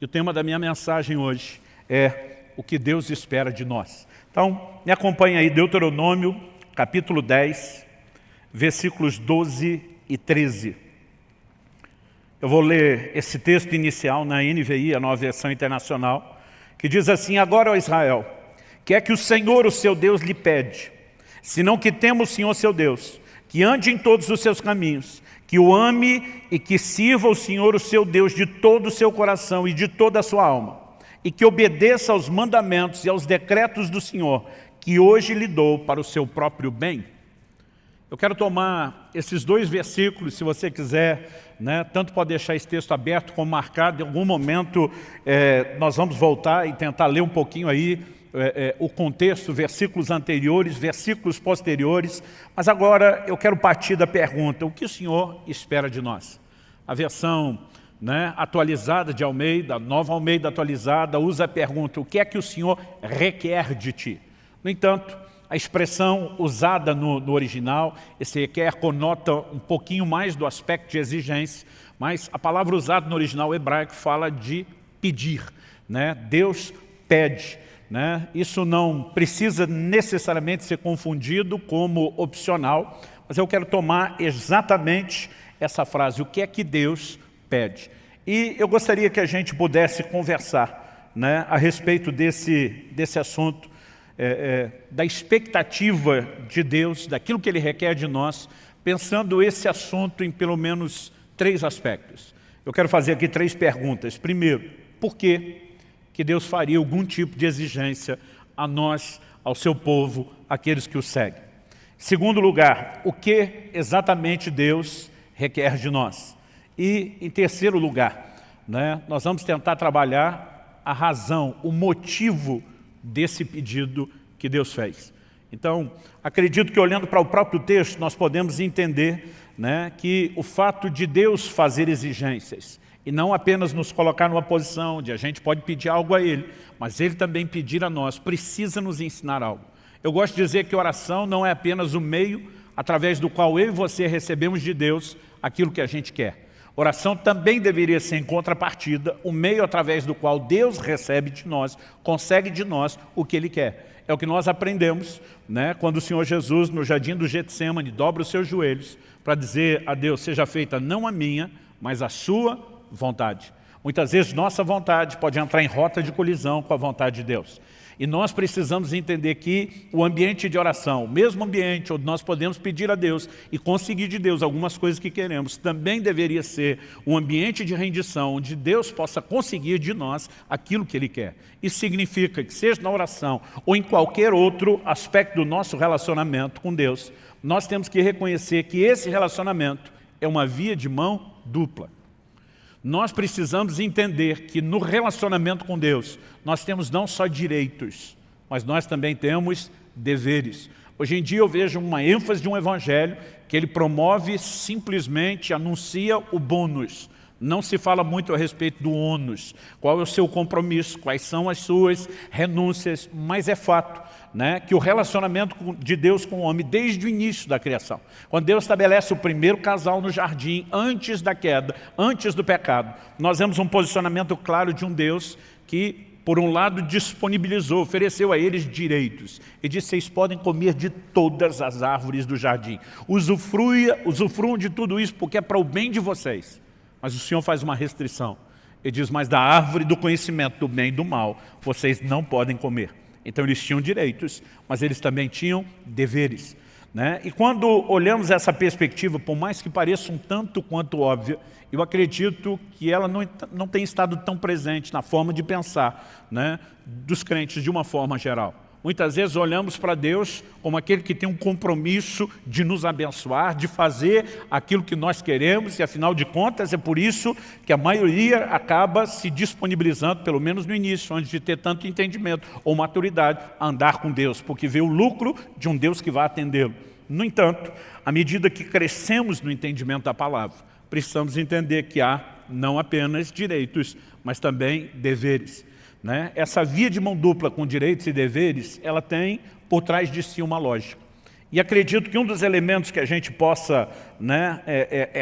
E o tema da minha mensagem hoje é o que Deus espera de nós. Então, me acompanhe aí, Deuteronômio, capítulo 10, versículos 12 e 13. Eu vou ler esse texto inicial na NVI, a Nova Versão Internacional, que diz assim: Agora, ó Israel, que é que o Senhor, o seu Deus, lhe pede, senão que tema o Senhor, seu Deus, que ande em todos os seus caminhos, que o ame e que sirva o Senhor, o seu Deus, de todo o seu coração e de toda a sua alma, e que obedeça aos mandamentos e aos decretos do Senhor, que hoje lhe dou para o seu próprio bem. Eu quero tomar esses dois versículos, se você quiser, tanto pode deixar esse texto aberto como marcado. Em algum momento nós vamos voltar e tentar ler um pouquinho aí o contexto, versículos anteriores, versículos posteriores. Mas agora eu quero partir da pergunta: o que o Senhor espera de nós? A versão atualizada de Almeida, Nova Almeida atualizada, usa a pergunta: o que é que o Senhor requer de ti? No entanto, a expressão usada no original, esse requer, conota um pouquinho mais do aspecto de exigência, mas a palavra usada no original hebraico fala de pedir. Deus pede. Isso não precisa necessariamente ser confundido como opcional, mas eu quero tomar exatamente essa frase: o que é que Deus pede? E eu gostaria que a gente pudesse conversar a respeito desse assunto, da expectativa de Deus, daquilo que Ele requer de nós, pensando esse assunto em pelo menos 3 aspectos. Eu quero fazer aqui 3 perguntas. Primeiro, por que Deus faria algum tipo de exigência a nós, ao seu povo, aqueles que o seguem? Segundo lugar, o que exatamente Deus requer de nós? E em terceiro lugar, nós vamos tentar trabalhar a razão, o motivo desse pedido que Deus fez. Então, acredito que olhando para o próprio texto, nós podemos entender que o fato de Deus fazer exigências, e não apenas nos colocar numa posição onde a gente pode pedir algo a Ele, mas Ele também pedir a nós, precisa nos ensinar algo. Eu gosto de dizer que oração não é apenas o meio através do qual eu e você recebemos de Deus aquilo que a gente quer. Oração também deveria ser, em contrapartida, o meio através do qual Deus recebe de nós, consegue de nós o que Ele quer. É o que nós aprendemos quando o Senhor Jesus, no jardim do Getsêmani, dobra os seus joelhos para dizer a Deus: seja feita não a minha, mas a sua vontade. Muitas vezes nossa vontade pode entrar em rota de colisão com a vontade de Deus. E nós precisamos entender que o ambiente de oração, o mesmo ambiente onde nós podemos pedir a Deus e conseguir de Deus algumas coisas que queremos, também deveria ser um ambiente de rendição, onde Deus possa conseguir de nós aquilo que Ele quer. Isso significa que, seja na oração ou em qualquer outro aspecto do nosso relacionamento com Deus, nós temos que reconhecer que esse relacionamento é uma via de mão dupla. Nós precisamos entender que no relacionamento com Deus, nós temos não só direitos, mas nós também temos deveres. Hoje em dia eu vejo uma ênfase de um evangelho que ele promove, simplesmente anuncia o bônus. Não se fala muito a respeito do ônus, qual é o seu compromisso, quais são as suas renúncias, mas é fato que o relacionamento de Deus com o homem, desde o início da criação, quando Deus estabelece o primeiro casal no jardim, antes da queda, antes do pecado, nós vemos um posicionamento claro de um Deus que, por um lado, disponibilizou, ofereceu a eles direitos e disse: vocês podem comer de todas as árvores do jardim, usufruam de tudo isso porque é para o bem de vocês. Mas o Senhor faz uma restrição. Ele diz: mas da árvore do conhecimento do bem e do mal, vocês não podem comer. Então eles tinham direitos, mas eles também tinham deveres. E quando olhamos essa perspectiva, por mais que pareça um tanto quanto óbvia, eu acredito que ela não tem estado tão presente na forma de pensar dos crentes de uma forma geral. Muitas vezes olhamos para Deus como aquele que tem um compromisso de nos abençoar, de fazer aquilo que nós queremos, e afinal de contas é por isso que a maioria acaba se disponibilizando, pelo menos no início, antes de ter tanto entendimento ou maturidade, a andar com Deus, porque vê o lucro de um Deus que vai atendê-lo. No entanto, à medida que crescemos no entendimento da palavra, precisamos entender que há não apenas direitos, mas também deveres. Essa via de mão dupla com direitos e deveres, ela tem por trás de si uma lógica. E acredito que um dos elementos que a gente possa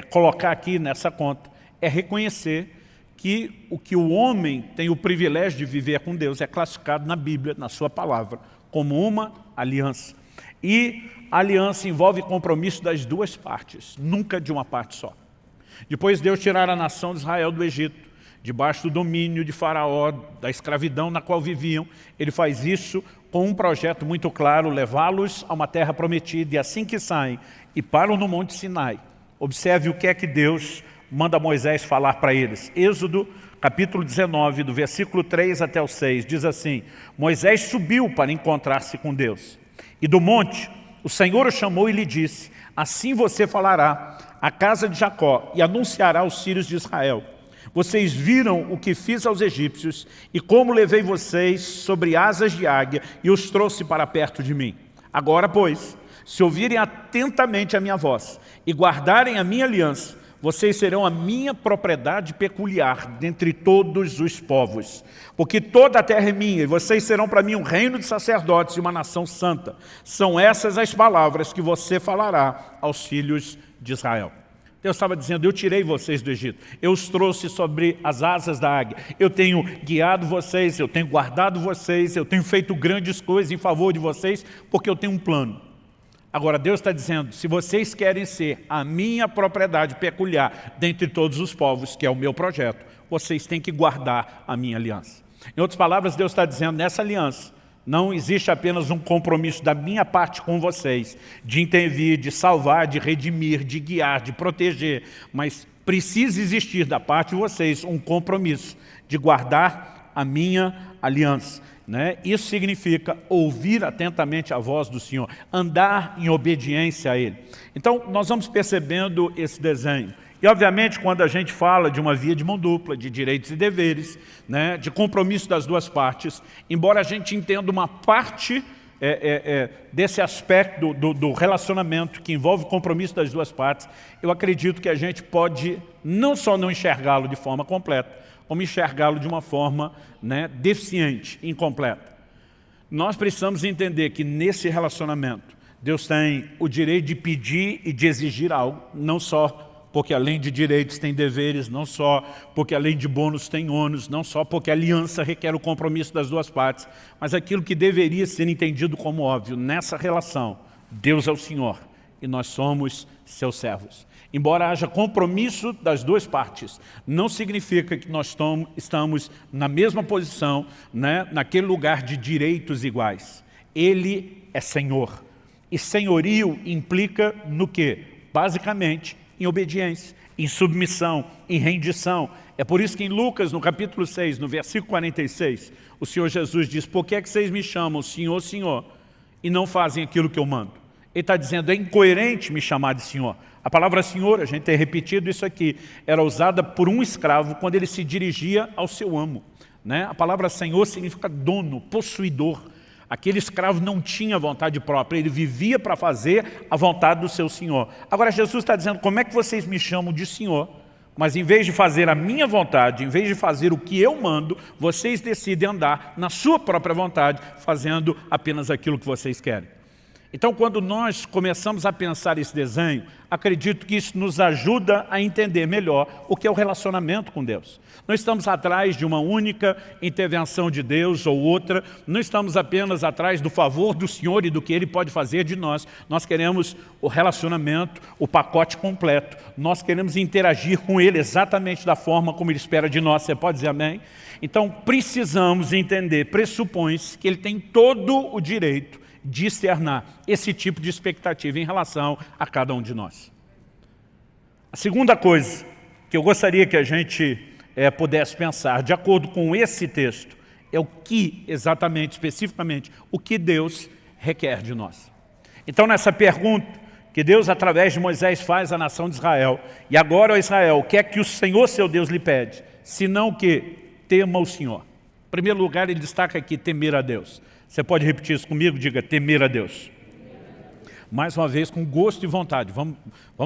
colocar aqui nessa conta é reconhecer que o homem tem o privilégio de viver com Deus é classificado na Bíblia, na sua palavra, como uma aliança. E a aliança envolve compromisso das duas partes, nunca de uma parte só. Depois Deus tirar a nação de Israel do Egito, debaixo do domínio de Faraó, da escravidão na qual viviam, ele faz isso com um projeto muito claro, levá-los a uma terra prometida, e assim que saem e param no Monte Sinai, observe o que é que Deus manda Moisés falar para eles. Êxodo, capítulo 19, do versículo 3 até o 6, diz assim: Moisés subiu para encontrar-se com Deus. E do monte, o Senhor o chamou e lhe disse: assim você falará à casa de Jacó e anunciará aos filhos de Israel: vocês viram o que fiz aos egípcios e como levei vocês sobre asas de águia e os trouxe para perto de mim. Agora, pois, se ouvirem atentamente a minha voz e guardarem a minha aliança, vocês serão a minha propriedade peculiar dentre todos os povos. Porque toda a terra é minha, e vocês serão para mim um reino de sacerdotes e uma nação santa. São essas as palavras que você falará aos filhos de Israel. Deus estava dizendo: eu tirei vocês do Egito, eu os trouxe sobre as asas da águia, eu tenho guiado vocês, eu tenho guardado vocês, eu tenho feito grandes coisas em favor de vocês, porque eu tenho um plano. Agora Deus está dizendo: se vocês querem ser a minha propriedade peculiar dentre todos os povos, que é o meu projeto, vocês têm que guardar a minha aliança. Em outras palavras, Deus está dizendo: nessa aliança não existe apenas um compromisso da minha parte com vocês, de intervir, de salvar, de redimir, de guiar, de proteger, mas precisa existir da parte de vocês um compromisso de guardar a minha aliança. Isso significa ouvir atentamente a voz do Senhor, andar em obediência a Ele. Então, nós vamos percebendo esse desenho. E, obviamente, quando a gente fala de uma via de mão dupla, de direitos e deveres, de compromisso das duas partes, embora a gente entenda uma parte desse aspecto do relacionamento que envolve o compromisso das duas partes, eu acredito que a gente pode não só não enxergá-lo de forma completa, como enxergá-lo de uma forma deficiente, incompleta. Nós precisamos entender que nesse relacionamento, Deus tem o direito de pedir e de exigir algo, não só porque além de direitos tem deveres, não só porque além de bônus tem ônus, não só porque a aliança requer o compromisso das duas partes, mas aquilo que deveria ser entendido como óbvio, nessa relação, Deus é o Senhor e nós somos seus servos. Embora haja compromisso das duas partes, não significa que nós estamos na mesma posição, naquele lugar de direitos iguais. Ele é Senhor. E senhorio implica no quê? Basicamente, em obediência, em submissão, em rendição. É por isso que em Lucas, no capítulo 6, no versículo 46, o Senhor Jesus diz: por que é que vocês me chamam Senhor, Senhor, e não fazem aquilo que eu mando? Ele está dizendo: é incoerente me chamar de Senhor. A palavra Senhor, a gente tem repetido isso aqui, era usada por um escravo quando ele se dirigia ao seu amo. A palavra Senhor significa dono, possuidor. Aquele escravo não tinha vontade própria, ele vivia para fazer a vontade do seu Senhor. Agora Jesus está dizendo: como é que vocês me chamam de Senhor, mas em vez de fazer a minha vontade, em vez de fazer o que eu mando, vocês decidem andar na sua própria vontade, fazendo apenas aquilo que vocês querem. Então, quando nós começamos a pensar esse desenho, acredito que isso nos ajuda a entender melhor o que é o relacionamento com Deus. Não estamos atrás de uma única intervenção de Deus ou outra, não estamos apenas atrás do favor do Senhor e do que Ele pode fazer de nós. Nós queremos o relacionamento, o pacote completo. Nós queremos interagir com Ele exatamente da forma como Ele espera de nós. Você pode dizer amém? Então, precisamos entender, pressupõe-se que Ele tem todo o direito de externar esse tipo de expectativa em relação a cada um de nós. A segunda coisa que eu gostaria que a gente pudesse pensar, de acordo com esse texto, é o que exatamente, especificamente, o que Deus requer de nós. Então, nessa pergunta que Deus, através de Moisés, faz à nação de Israel, e agora, ó Israel, o que é que o Senhor, seu Deus, lhe pede? Senão que tema o Senhor. Em primeiro lugar, ele destaca aqui temer a Deus. Você pode repetir isso comigo? Diga: temer a Deus. Mais uma vez, com gosto e vontade. Vamos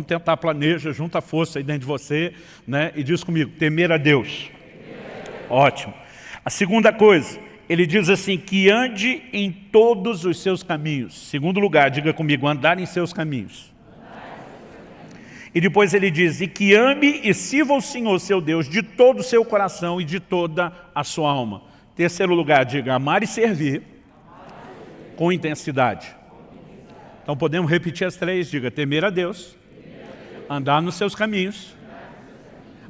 tentar, planeja, junta força aí dentro de você, e diz comigo: temer a Deus. Ótimo. A segunda coisa, ele diz assim: que ande em todos os seus caminhos. Segundo lugar, diga comigo: andar em seus caminhos. E depois ele diz, e que ame e sirva o Senhor, seu Deus, de todo o seu coração e de toda a sua alma. Terceiro lugar, diga, amar e servir com intensidade. Então podemos repetir as três, diga, temer a Deus, andar nos seus caminhos,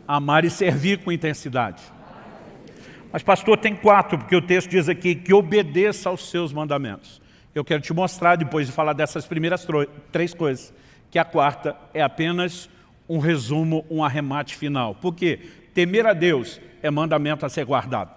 amar e servir com intensidade. Mas pastor, tem 4, porque o texto diz aqui que obedeça aos seus mandamentos. Eu quero te mostrar, depois de falar dessas primeiras 3 coisas, que a 4ª é apenas um resumo, um arremate final. Por quê? Temer a Deus é mandamento a ser guardado.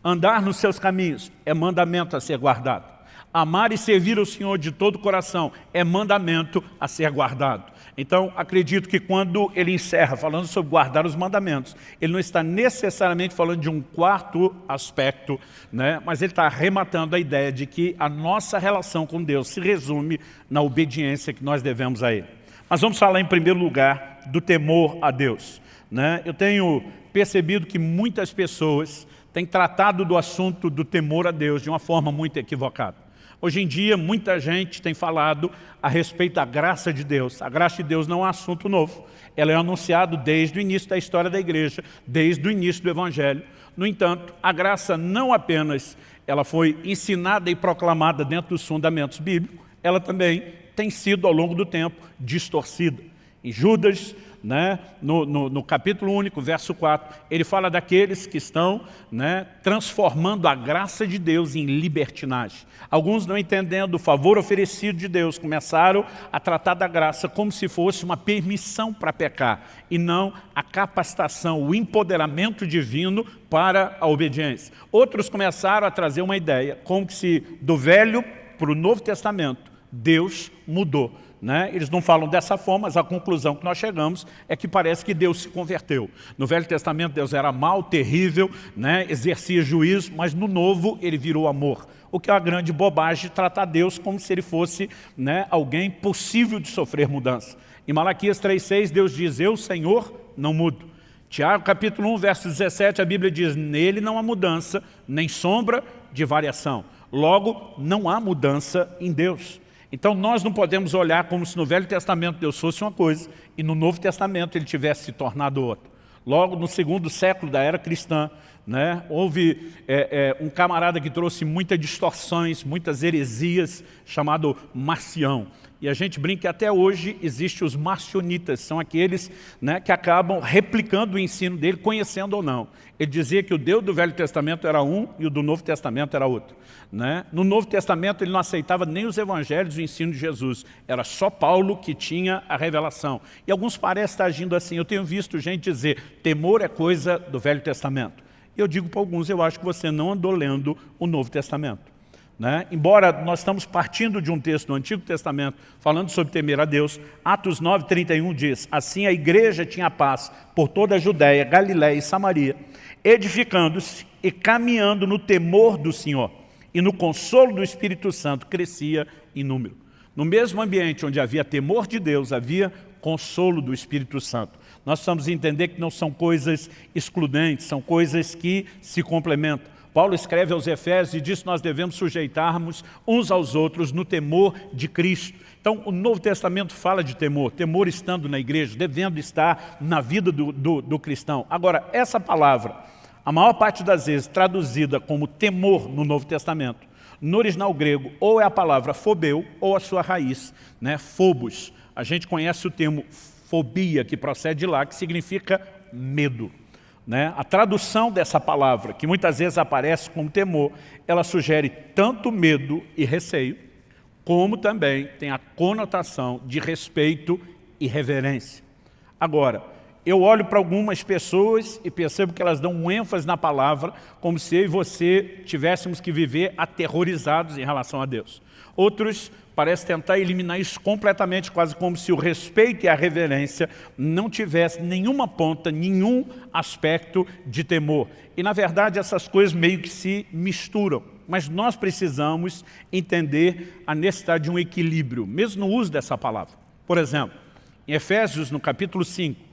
Andar nos seus caminhos é mandamento a ser guardado. Amar e servir o Senhor de todo o coração é mandamento a ser guardado. Então, acredito que quando ele encerra falando sobre guardar os mandamentos, ele não está necessariamente falando de um 4º aspecto, né? Mas ele está arrematando a ideia de que a nossa relação com Deus se resume na obediência que nós devemos a Ele. Mas vamos falar em primeiro lugar do temor a Deus, né? Eu tenho percebido que muitas pessoas têm tratado do assunto do temor a Deus de uma forma muito equivocada. Hoje em dia, muita gente tem falado a respeito da graça de Deus. A graça de Deus não é um assunto novo. Ela é anunciada desde o início da história da igreja, desde o início do Evangelho. No entanto, a graça não apenas ela foi ensinada e proclamada dentro dos fundamentos bíblicos, ela também tem sido, ao longo do tempo, distorcida. Em Judas, né, no capítulo único, verso 4, ele fala daqueles que estão, né, transformando a graça de Deus em libertinagem. Alguns, não entendendo o favor oferecido de Deus, começaram a tratar da graça como se fosse uma permissão para pecar, e não a capacitação, o empoderamento divino para a obediência. Outros começaram a trazer uma ideia, como se do Velho para o Novo Testamento, Deus mudou. Né? Eles não falam dessa forma, mas a conclusão que nós chegamos é que parece que Deus se converteu. No Velho Testamento Deus era mau, terrível, né? Exercia juízo, mas no Novo ele virou amor. O que é uma grande bobagem, tratar Deus como se ele fosse, né, alguém possível de sofrer mudança. Em Malaquias 3,6 Deus diz, eu, Senhor, não mudo. Tiago capítulo 1, verso 17, a Bíblia diz, nele não há mudança, nem sombra de variação. Logo, não há mudança em Deus. Então nós não podemos olhar como se no Velho Testamento Deus fosse uma coisa e no Novo Testamento ele tivesse se tornado outra. Logo no 2º século da era cristã, né, houve um camarada que trouxe muitas distorções, muitas heresias, chamado Marcião. E a gente brinca que até hoje existem os marcionitas, são aqueles, né, que acabam replicando o ensino dele, conhecendo ou não. Ele dizia que o Deus do Velho Testamento era um e o do Novo Testamento era outro. Né? No Novo Testamento ele não aceitava nem os evangelhos e o ensino de Jesus. Era só Paulo que tinha a revelação. E alguns parecem estar agindo assim. Eu tenho visto gente dizer, temor é coisa do Velho Testamento. E eu digo para alguns, eu acho que você não andou lendo o Novo Testamento. Né? Embora nós estamos partindo de um texto do Antigo Testamento, falando sobre temer a Deus, Atos 9:31 diz, assim a igreja tinha paz por toda a Judéia, Galiléia e Samaria, edificando-se e caminhando no temor do Senhor, e no consolo do Espírito Santo crescia em número. No mesmo ambiente onde havia temor de Deus, havia consolo do Espírito Santo. Nós precisamos entender que não são coisas excludentes, são coisas que se complementam. Paulo escreve aos Efésios e diz que nós devemos sujeitarmos uns aos outros no temor de Cristo. Então, o Novo Testamento fala de temor, temor estando na igreja, devendo estar na vida do cristão. Agora, essa palavra, a maior parte das vezes traduzida como temor no Novo Testamento, no original grego, ou é a palavra phobeu, ou a sua raiz, né, phobos. A gente conhece o termo fobia, que procede de lá, que significa medo. Né? A tradução dessa palavra, que muitas vezes aparece como temor, ela sugere tanto medo e receio, como também tem a conotação de respeito e reverência. Agora, eu olho para algumas pessoas e percebo que elas dão um ênfase na palavra, como se eu e você tivéssemos que viver aterrorizados em relação a Deus. Outros parecem tentar eliminar isso completamente, quase como se o respeito e a reverência não tivessem nenhuma ponta, nenhum aspecto de temor. E na verdade essas coisas meio que se misturam. Mas nós precisamos entender a necessidade de um equilíbrio, mesmo no uso dessa palavra. Por exemplo, em Efésios, no capítulo 5,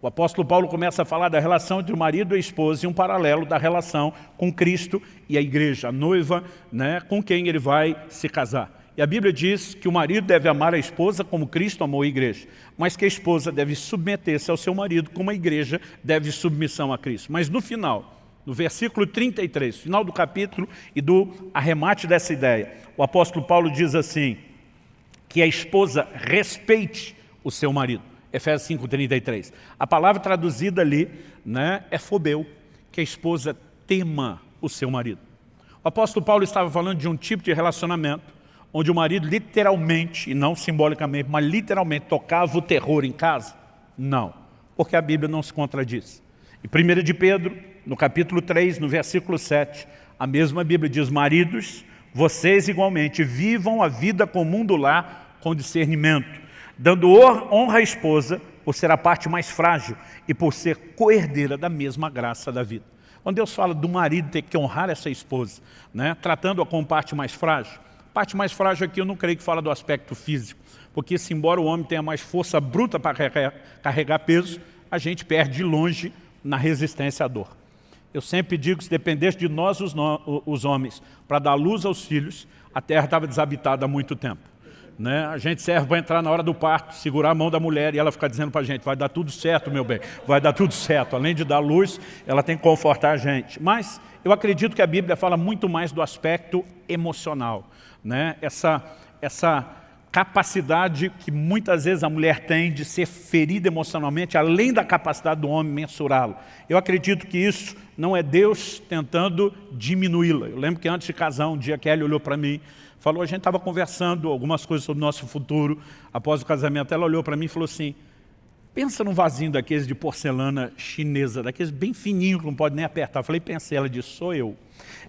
o apóstolo Paulo começa a falar da relação entre o marido e a esposa e um paralelo da relação com Cristo e a igreja, a noiva, né, com quem ele vai se casar. E a Bíblia diz que o marido deve amar a esposa como Cristo amou a igreja, mas que a esposa deve submeter-se ao seu marido como a igreja deve submissão a Cristo. Mas no final, no versículo 33, final do capítulo e do arremate dessa ideia, o apóstolo Paulo diz assim, que a esposa respeite o seu marido. Efésios 5:33. A palavra traduzida ali, né, é phobeu, que a esposa tema o seu marido. O apóstolo Paulo estava falando de um tipo de relacionamento onde o marido literalmente, e não simbolicamente, mas literalmente tocava o terror em casa? Não, porque a Bíblia não se contradiz. Em 1 de Pedro, no capítulo 3, no versículo 7, a mesma Bíblia diz, maridos, vocês igualmente vivam a vida comum do lar com discernimento, dando honra à esposa por ser a parte mais frágil e por ser coerdeira da mesma graça da vida. Quando Deus fala do marido ter que honrar essa esposa, né, tratando-a como parte mais frágil, parte mais frágil aqui eu não creio que fala do aspecto físico, porque se embora o homem tenha mais força bruta para carregar peso, a gente perde de longe na resistência à dor. Eu sempre digo que se dependesse de nós os homens para dar luz aos filhos, a terra estava desabitada há muito tempo. Né? A gente serve para entrar na hora do parto, segurar a mão da mulher e ela ficar dizendo para a gente, vai dar tudo certo, meu bem, vai dar tudo certo. Além de dar luz, ela tem que confortar a gente. Mas eu acredito que a Bíblia fala muito mais do aspecto emocional. Né? Essa capacidade que muitas vezes a mulher tem de ser ferida emocionalmente, além da capacidade do homem mensurá-lo. Eu acredito que isso não é Deus tentando diminuí-la. Eu lembro que antes de casar, um dia a Kelly olhou para mim, falou, a gente estava conversando algumas coisas sobre o nosso futuro, após o casamento, ela olhou para mim e falou assim, pensa num vasinho daqueles de porcelana chinesa, daqueles bem fininhos que não pode nem apertar. Eu falei, pensei, ela disse, sou eu,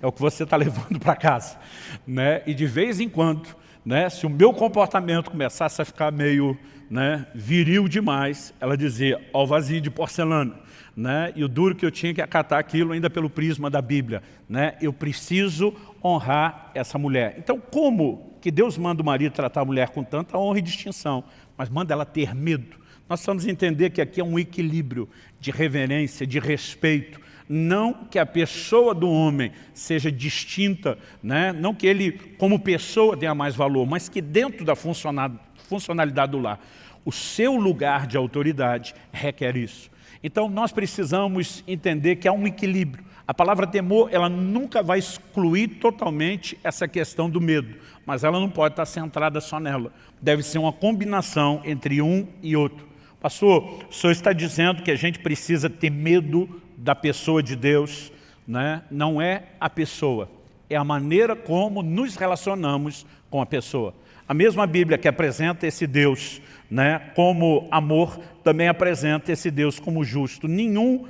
é o que você está levando para casa. Né? E de vez em quando, né, se o meu comportamento começasse a ficar meio, né, viril demais, ela dizia, ó o vasinho de porcelana. Né? E o duro que eu tinha que acatar aquilo ainda pelo prisma da Bíblia. Né? Eu preciso honrar essa mulher. Então, como que Deus manda o marido tratar a mulher com tanta honra e distinção, mas manda ela ter medo? Nós precisamos entender que aqui é um equilíbrio de reverência, de respeito. Não que a pessoa do homem seja distinta, né? Não que ele, como pessoa, tenha mais valor, mas que dentro da funcionalidade do lar, o seu lugar de autoridade requer isso. Então, nós precisamos entender que há um equilíbrio. A palavra temor, ela nunca vai excluir totalmente essa questão do medo, mas ela não pode estar centrada só nela. Deve ser uma combinação entre um e outro. Pastor, o senhor está dizendo que a gente precisa ter medo da pessoa de Deus, né? Não é a pessoa, é a maneira como nos relacionamos com a pessoa. A mesma Bíblia que apresenta esse Deus, né, como amor, também apresenta esse Deus como justo. Nenhum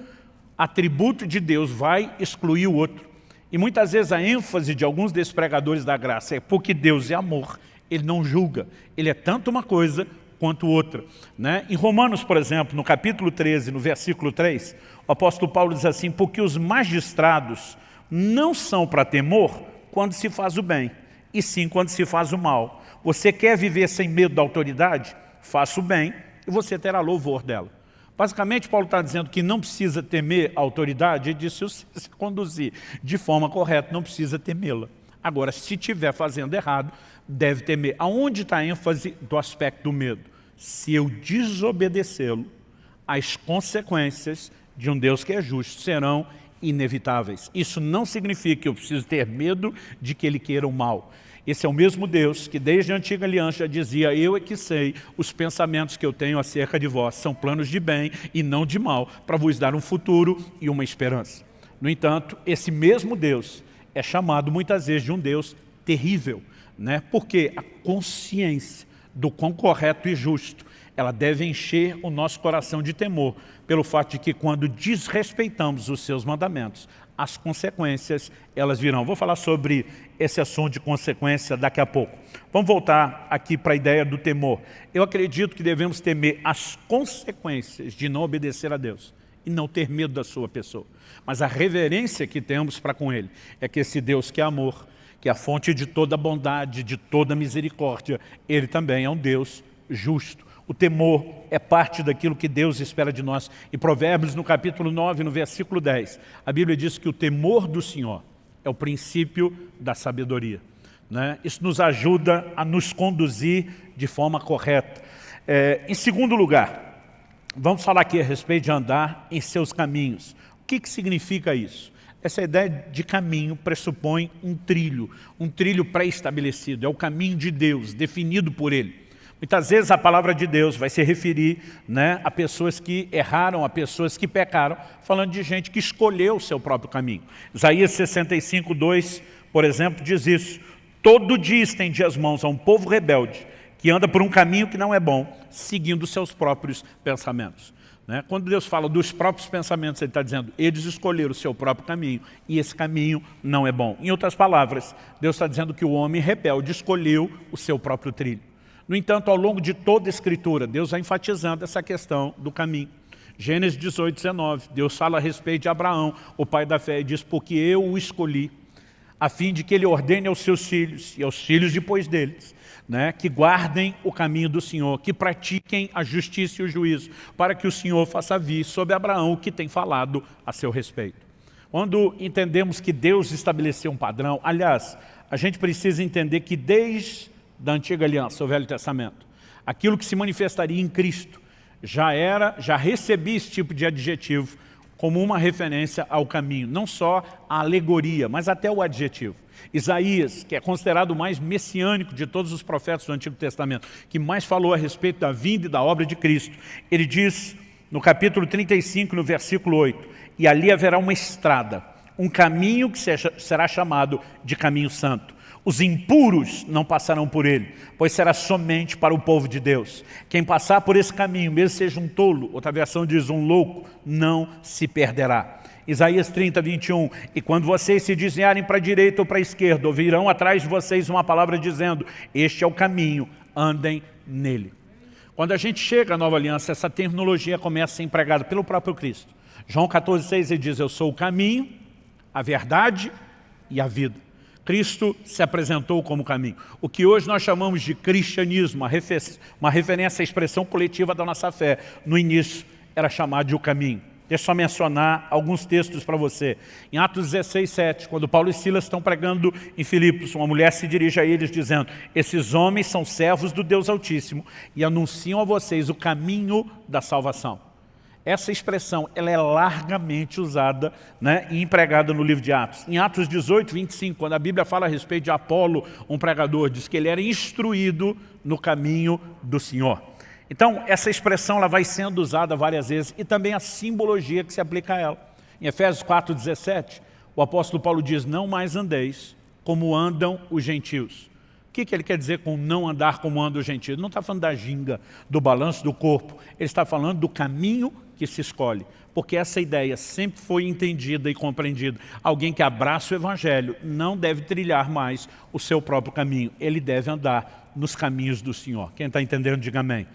atributo de Deus vai excluir o outro. E muitas vezes a ênfase de alguns desses pregadores da graça é porque Deus é amor, Ele não julga. Ele é tanto uma coisa quanto outra. Né? Em Romanos, por exemplo, no capítulo 13, no versículo 3, o apóstolo Paulo diz assim, porque os magistrados não são para temor quando se faz o bem, e sim quando se faz o mal. Você quer viver sem medo da autoridade? Faça o bem e você terá louvor dela. Basicamente, Paulo está dizendo que não precisa temer a autoridade, ele disse, se você se conduzir de forma correta, não precisa temê-la. Agora, se estiver fazendo errado, deve temer. Aonde está a ênfase do aspecto do medo? Se eu desobedecê-lo, as consequências de um Deus que é justo serão inevitáveis. Isso não significa que eu preciso ter medo de que Ele queira o mal. Esse é o mesmo Deus que desde a antiga aliança já dizia, eu é que sei os pensamentos que eu tenho acerca de vós, são planos de bem e não de mal, para vos dar um futuro e uma esperança. No entanto, esse mesmo Deus é chamado muitas vezes de um Deus terrível, né? Porque a consciência do quão correto e justo, ela deve encher o nosso coração de temor, pelo fato de que quando desrespeitamos os seus mandamentos, as consequências, elas virão. Vou falar sobre esse assunto de consequência daqui a pouco. Vamos voltar aqui para a ideia do temor. Eu acredito que devemos temer as consequências de não obedecer a Deus e não ter medo da sua pessoa. Mas a reverência que temos para com Ele é que esse Deus que é amor, que é a fonte de toda bondade, de toda misericórdia, Ele também é um Deus justo. O temor é parte daquilo que Deus espera de nós. Em Provérbios, no capítulo 9, no versículo 10, a Bíblia diz que o temor do Senhor é o princípio da sabedoria. né? Isso nos ajuda a nos conduzir de forma correta. Em segundo lugar, vamos falar aqui a respeito de andar em seus caminhos. O que significa isso? Essa ideia de caminho pressupõe um trilho pré-estabelecido, é o caminho de Deus, definido por Ele. Muitas vezes a palavra de Deus vai se referir, né, a pessoas que erraram, a pessoas que pecaram, falando de gente que escolheu o seu próprio caminho. Isaías 65:2, por exemplo, diz isso: todo dia estende as mãos a um povo rebelde, que anda por um caminho que não é bom, seguindo seus próprios pensamentos. Né? Quando Deus fala dos próprios pensamentos, Ele está dizendo, eles escolheram o seu próprio caminho, e esse caminho não é bom. Em outras palavras, Deus está dizendo que o homem rebelde escolheu o seu próprio trilho. No entanto, ao longo de toda a Escritura, Deus vai enfatizando essa questão do caminho. Gênesis 18:19, Deus fala a respeito de Abraão, o pai da fé, e diz, porque eu o escolhi, a fim de que ele ordene aos seus filhos, e aos filhos depois deles, né, que guardem o caminho do Senhor, que pratiquem a justiça e o juízo, para que o Senhor faça vir sobre Abraão o que tem falado a seu respeito. Quando entendemos que Deus estabeleceu um padrão, aliás, a gente precisa entender que desde da Antiga Aliança, o Velho Testamento, aquilo que se manifestaria em Cristo já recebia esse tipo de adjetivo como uma referência ao caminho, não só a alegoria, mas até o adjetivo. Isaías, que é considerado o mais messiânico de todos os profetas do Antigo Testamento, que mais falou a respeito da vinda e da obra de Cristo, ele diz no capítulo 35, no versículo 8, e ali haverá uma estrada, um caminho que será chamado de caminho santo. Os impuros não passarão por ele, pois será somente para o povo de Deus. Quem passar por esse caminho, mesmo seja um tolo, outra versão diz um louco, não se perderá. Isaías 30:21, e quando vocês se desviarem para a direita ou para a esquerda, ouvirão atrás de vocês uma palavra dizendo, este é o caminho, andem nele. Quando a gente chega à Nova Aliança, essa terminologia começa a ser empregada pelo próprio Cristo. João 14:6, ele diz, eu sou o caminho, a verdade e a vida. Cristo se apresentou como caminho. O que hoje nós chamamos de cristianismo, uma referência à expressão coletiva da nossa fé, no início era chamado de o caminho. Deixa eu só mencionar alguns textos para você. Em Atos 16:7, quando Paulo e Silas estão pregando em Filipos, uma mulher se dirige a eles dizendo, esses homens são servos do Deus Altíssimo e anunciam a vocês o caminho da salvação. Essa expressão ela é largamente usada, né, e empregada no livro de Atos. Em Atos 18:25, quando a Bíblia fala a respeito de Apolo, um pregador, diz que ele era instruído no caminho do Senhor. Então, essa expressão ela vai sendo usada várias vezes e também a simbologia que se aplica a ela. Em Efésios 4:17, o apóstolo Paulo diz, não mais andeis como andam os gentios. O que ele quer dizer com não andar como andam os gentios? Ele não está falando da ginga, do balanço do corpo, ele está falando do caminho que se escolhe, porque essa ideia sempre foi entendida e compreendida. Alguém que abraça o Evangelho não deve trilhar mais o seu próprio caminho, ele deve andar nos caminhos do Senhor. Quem está entendendo, diga amém.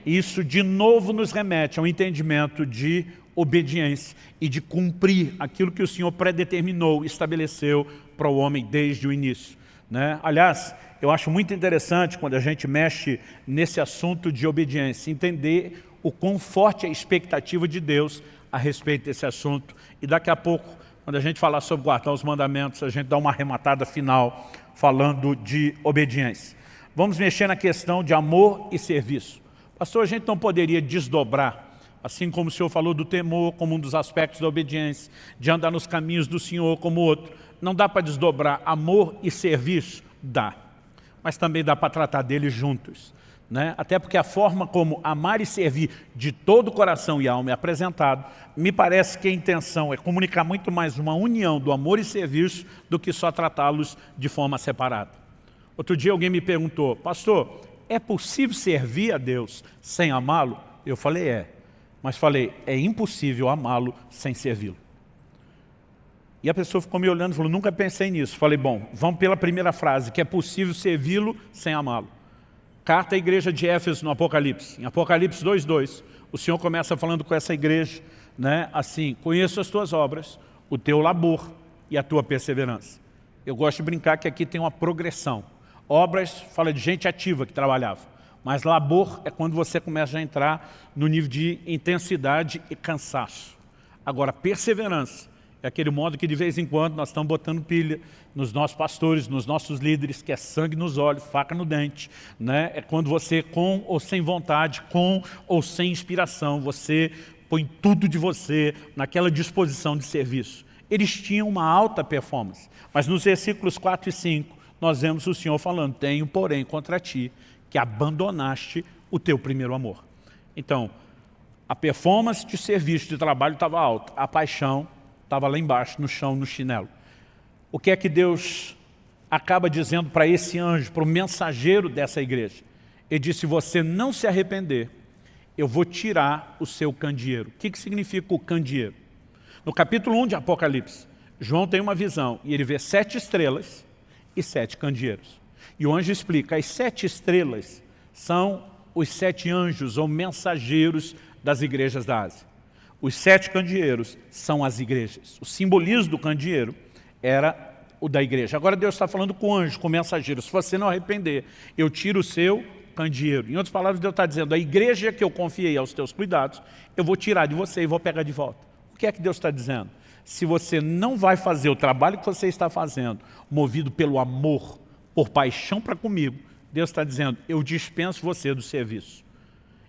Isso de novo nos remete ao entendimento de obediência e de cumprir aquilo que o Senhor predeterminou, estabeleceu para o homem desde o início. Né? Aliás, eu acho muito interessante quando a gente mexe nesse assunto de obediência, entender o quão forte é a expectativa de Deus a respeito desse assunto. E daqui a pouco, quando a gente falar sobre guardar os mandamentos, a gente dá uma arrematada final falando de obediência. Vamos mexer na questão de amor e serviço. Pastor, a gente não poderia desdobrar, assim como o senhor falou do temor como um dos aspectos da obediência, de andar nos caminhos do Senhor como outro. Não dá para desdobrar amor e serviço? Dá. Mas também dá para tratar deles juntos. Né? Até porque a forma como amar e servir de todo o coração e alma é apresentado, me parece que a intenção é comunicar muito mais uma união do amor e serviço do que só tratá-los de forma separada. Outro dia alguém me perguntou, pastor, é possível servir a Deus sem amá-lo? Eu falei, é. Mas falei, é impossível amá-lo sem servi-lo. E a pessoa ficou me olhando e falou, nunca pensei nisso. Falei, bom, vamos pela primeira frase, que é possível servi-lo sem amá-lo. Carta à igreja de Éfeso no Apocalipse. Em Apocalipse 2:2, o Senhor começa falando com essa igreja, né, assim, conheço as tuas obras, o teu labor e a tua perseverança. Eu gosto de brincar que aqui tem uma progressão. Obras fala de gente ativa que trabalhava, mas labor é quando você começa a entrar no nível de intensidade e cansaço. Agora, perseverança É aquele modo que de vez em quando nós estamos botando pilha nos nossos pastores, nos nossos líderes, que é sangue nos olhos, faca no dente. Né? É quando você, com ou sem vontade, com ou sem inspiração, você põe tudo de você naquela disposição de serviço. Eles tinham uma alta performance. Mas nos versículos 4 e 5, nós vemos o Senhor falando, tenho, porém, contra ti, que abandonaste o teu primeiro amor. Então, a performance de serviço, de trabalho estava alta, a paixão estava lá embaixo, no chão, no chinelo. O que é que Deus acaba dizendo para esse anjo, para o mensageiro dessa igreja? Ele disse, se você não se arrepender, eu vou tirar o seu candeeiro. O que significa o candeeiro? No capítulo 1 de Apocalipse, João tem uma visão e ele vê 7 estrelas e 7 candeeiros. E o anjo explica, as 7 estrelas são os 7 anjos ou mensageiros das igrejas da Ásia. Os 7 candeeiros são as igrejas. O simbolismo do candeeiro era o da igreja. Agora Deus está falando com o anjo, com o mensageiro. Se você não arrepender, eu tiro o seu candeeiro. Em outras palavras, Deus está dizendo, a igreja que eu confiei aos teus cuidados, eu vou tirar de você e vou pegar de volta. O que é que Deus está dizendo? Se você não vai fazer o trabalho que você está fazendo, movido pelo amor, por paixão para comigo, Deus está dizendo, eu dispenso você do serviço.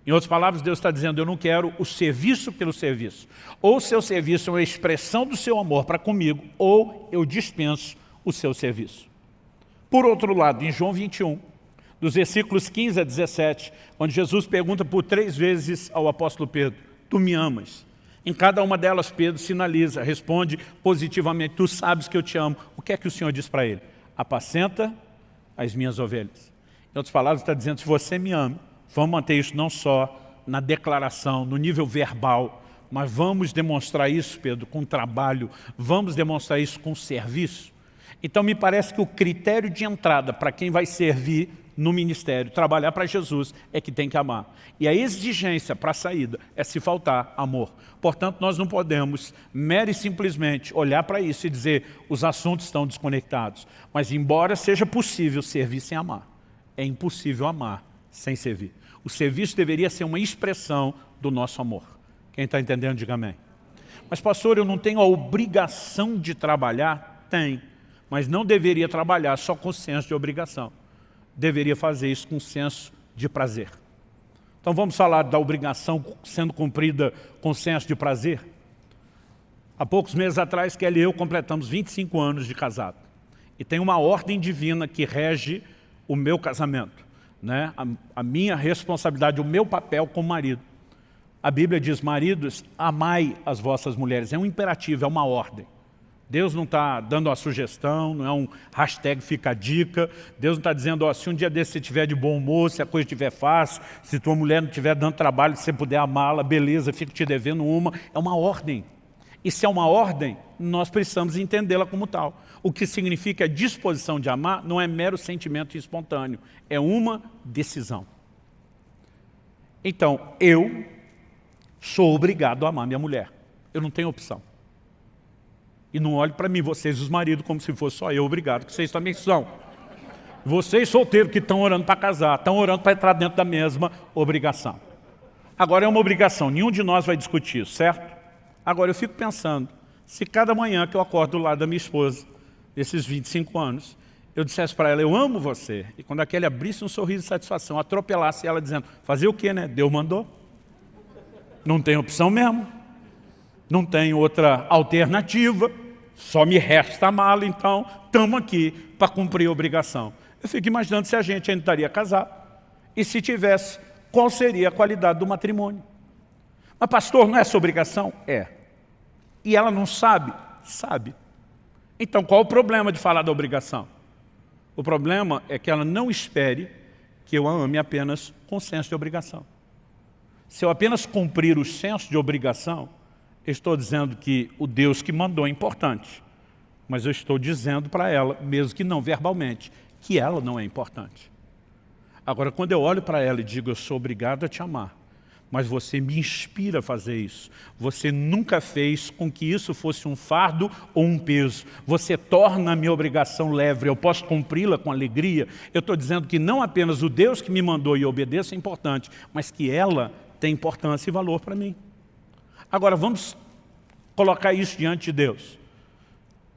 Em outras palavras, Deus está dizendo, eu não quero o serviço pelo serviço. Ou o seu serviço é uma expressão do seu amor para comigo, ou eu dispenso o seu serviço. Por outro lado, em João 21, dos versículos 15 a 17, onde Jesus pergunta por 3 vezes ao apóstolo Pedro, tu me amas? Em cada uma delas, Pedro sinaliza, responde positivamente, tu sabes que eu te amo. O que é que o Senhor diz para ele? Apacenta as minhas ovelhas. Em outras palavras, está dizendo, se você me ama, vamos manter isso não só na declaração, no nível verbal, mas vamos demonstrar isso, Pedro, com trabalho, vamos demonstrar isso com serviço. Então me parece que o critério de entrada para quem vai servir no ministério, trabalhar para Jesus, é que tem que amar. E a exigência para a saída é se faltar amor. Portanto, nós não podemos mera e simplesmente olhar para isso e dizer os assuntos estão desconectados. Mas embora seja possível servir sem amar, é impossível amar sem servir. O serviço deveria ser uma expressão do nosso amor. Quem está entendendo, diga amém. Mas pastor, eu não tenho a obrigação de trabalhar? Tem. Mas não deveria trabalhar só com senso de obrigação. Deveria fazer isso com senso de prazer. Então vamos falar da obrigação sendo cumprida com senso de prazer? Há poucos meses atrás, Kelly e eu completamos 25 anos de casado. E tem uma ordem divina que rege o meu casamento. Né? A minha responsabilidade, o meu papel como marido. A Bíblia diz, maridos, amai as vossas mulheres. É um imperativo, é uma ordem. Deus não está dando uma sugestão, não é um hashtag fica a dica. Deus não está dizendo, ó, se um dia desse você estiver de bom humor, se a coisa estiver fácil, se tua mulher não estiver dando trabalho, se você puder amá-la, beleza, fico te devendo uma. É uma ordem. E se é uma ordem, nós precisamos entendê-la como tal. O que significa a disposição de amar não é mero sentimento espontâneo, é uma decisão. Então, eu sou obrigado a amar minha mulher. Eu não tenho opção. E não olhe para mim, vocês os maridos, como se fosse só eu obrigado, que vocês também são. Vocês solteiros que estão orando para casar, estão orando para entrar dentro da mesma obrigação. Agora é uma obrigação, nenhum de nós vai discutir isso, certo? Agora eu fico pensando, se cada manhã que eu acordo do lado da minha esposa, desses 25 anos, eu dissesse para ela, eu amo você, e quando aquele abrisse um sorriso de satisfação, atropelasse ela dizendo, fazer o quê, né? Deus mandou. Não tem opção mesmo. Não tem outra alternativa, só me resta amá-lo, então estamos aqui para cumprir a obrigação. Eu fico imaginando se a gente ainda estaria casado, e se tivesse, qual seria a qualidade do matrimônio. Mas pastor, não é essa obrigação? É. E ela não sabe? Sabe. Então qual o problema de falar da obrigação? O problema é que ela não espere que eu a ame apenas com senso de obrigação. Se eu apenas cumprir o senso de obrigação, eu estou dizendo que o Deus que mandou é importante, mas eu estou dizendo para ela, mesmo que não verbalmente, que ela não é importante. Agora, quando eu olho para ela e digo, eu sou obrigado a te amar, mas você me inspira a fazer isso, você nunca fez com que isso fosse um fardo ou um peso, você torna a minha obrigação leve, eu posso cumpri-la com alegria, eu estou dizendo que não apenas o Deus que me mandou e obedeça é importante, mas que ela tem importância e valor para mim. Agora, vamos colocar isso diante de Deus.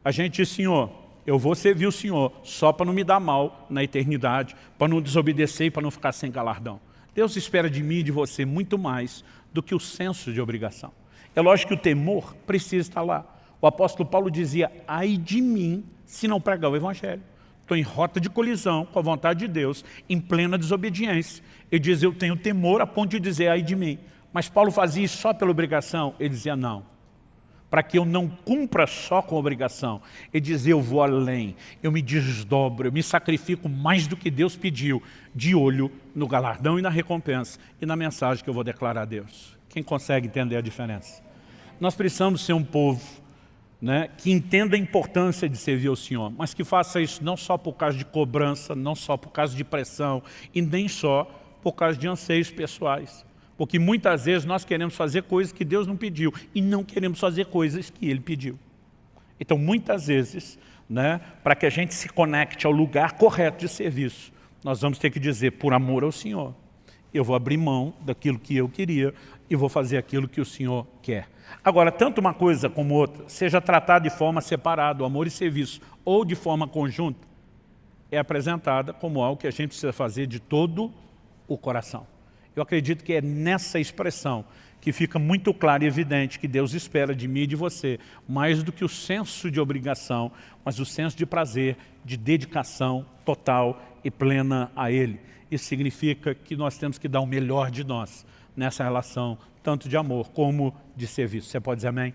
A gente diz, Senhor, eu vou servir o Senhor só para não me dar mal na eternidade, para não desobedecer e para não ficar sem galardão. Deus espera de mim e de você muito mais do que o senso de obrigação. É lógico que o temor precisa estar lá. O apóstolo Paulo dizia, ai de mim se não pregar o Evangelho. Estou em rota de colisão com a vontade de Deus, em plena desobediência. Ele diz, eu tenho temor a ponto de dizer, ai de mim. Mas Paulo fazia isso só pela obrigação? Ele dizia, não. Para que eu não cumpra só com a obrigação. Ele dizia, eu vou além, eu me desdobro, eu me sacrifico mais do que Deus pediu, de olho no galardão e na recompensa, e na mensagem que eu vou declarar a Deus. Quem consegue entender a diferença? Nós precisamos ser um povo, né, que entenda a importância de servir ao Senhor, mas que faça isso não só por causa de cobrança, não só por causa de pressão, e nem só por causa de anseios pessoais. Porque muitas vezes nós queremos fazer coisas que Deus não pediu e não queremos fazer coisas que Ele pediu. Então, muitas vezes, né, para que a gente se conecte ao lugar correto de serviço, nós vamos ter que dizer, por amor ao Senhor, eu vou abrir mão daquilo que eu queria e vou fazer aquilo que o Senhor quer. Agora, tanto uma coisa como outra, seja tratado de forma separada, o amor e serviço, ou de forma conjunta, é apresentada como algo que a gente precisa fazer de todo o coração. Eu acredito que é nessa expressão que fica muito claro e evidente que Deus espera de mim e de você, mais do que o senso de obrigação, mas o senso de prazer, de dedicação total e plena a Ele. Isso significa que nós temos que dar o melhor de nós nessa relação, tanto de amor como de serviço. Você pode dizer amém?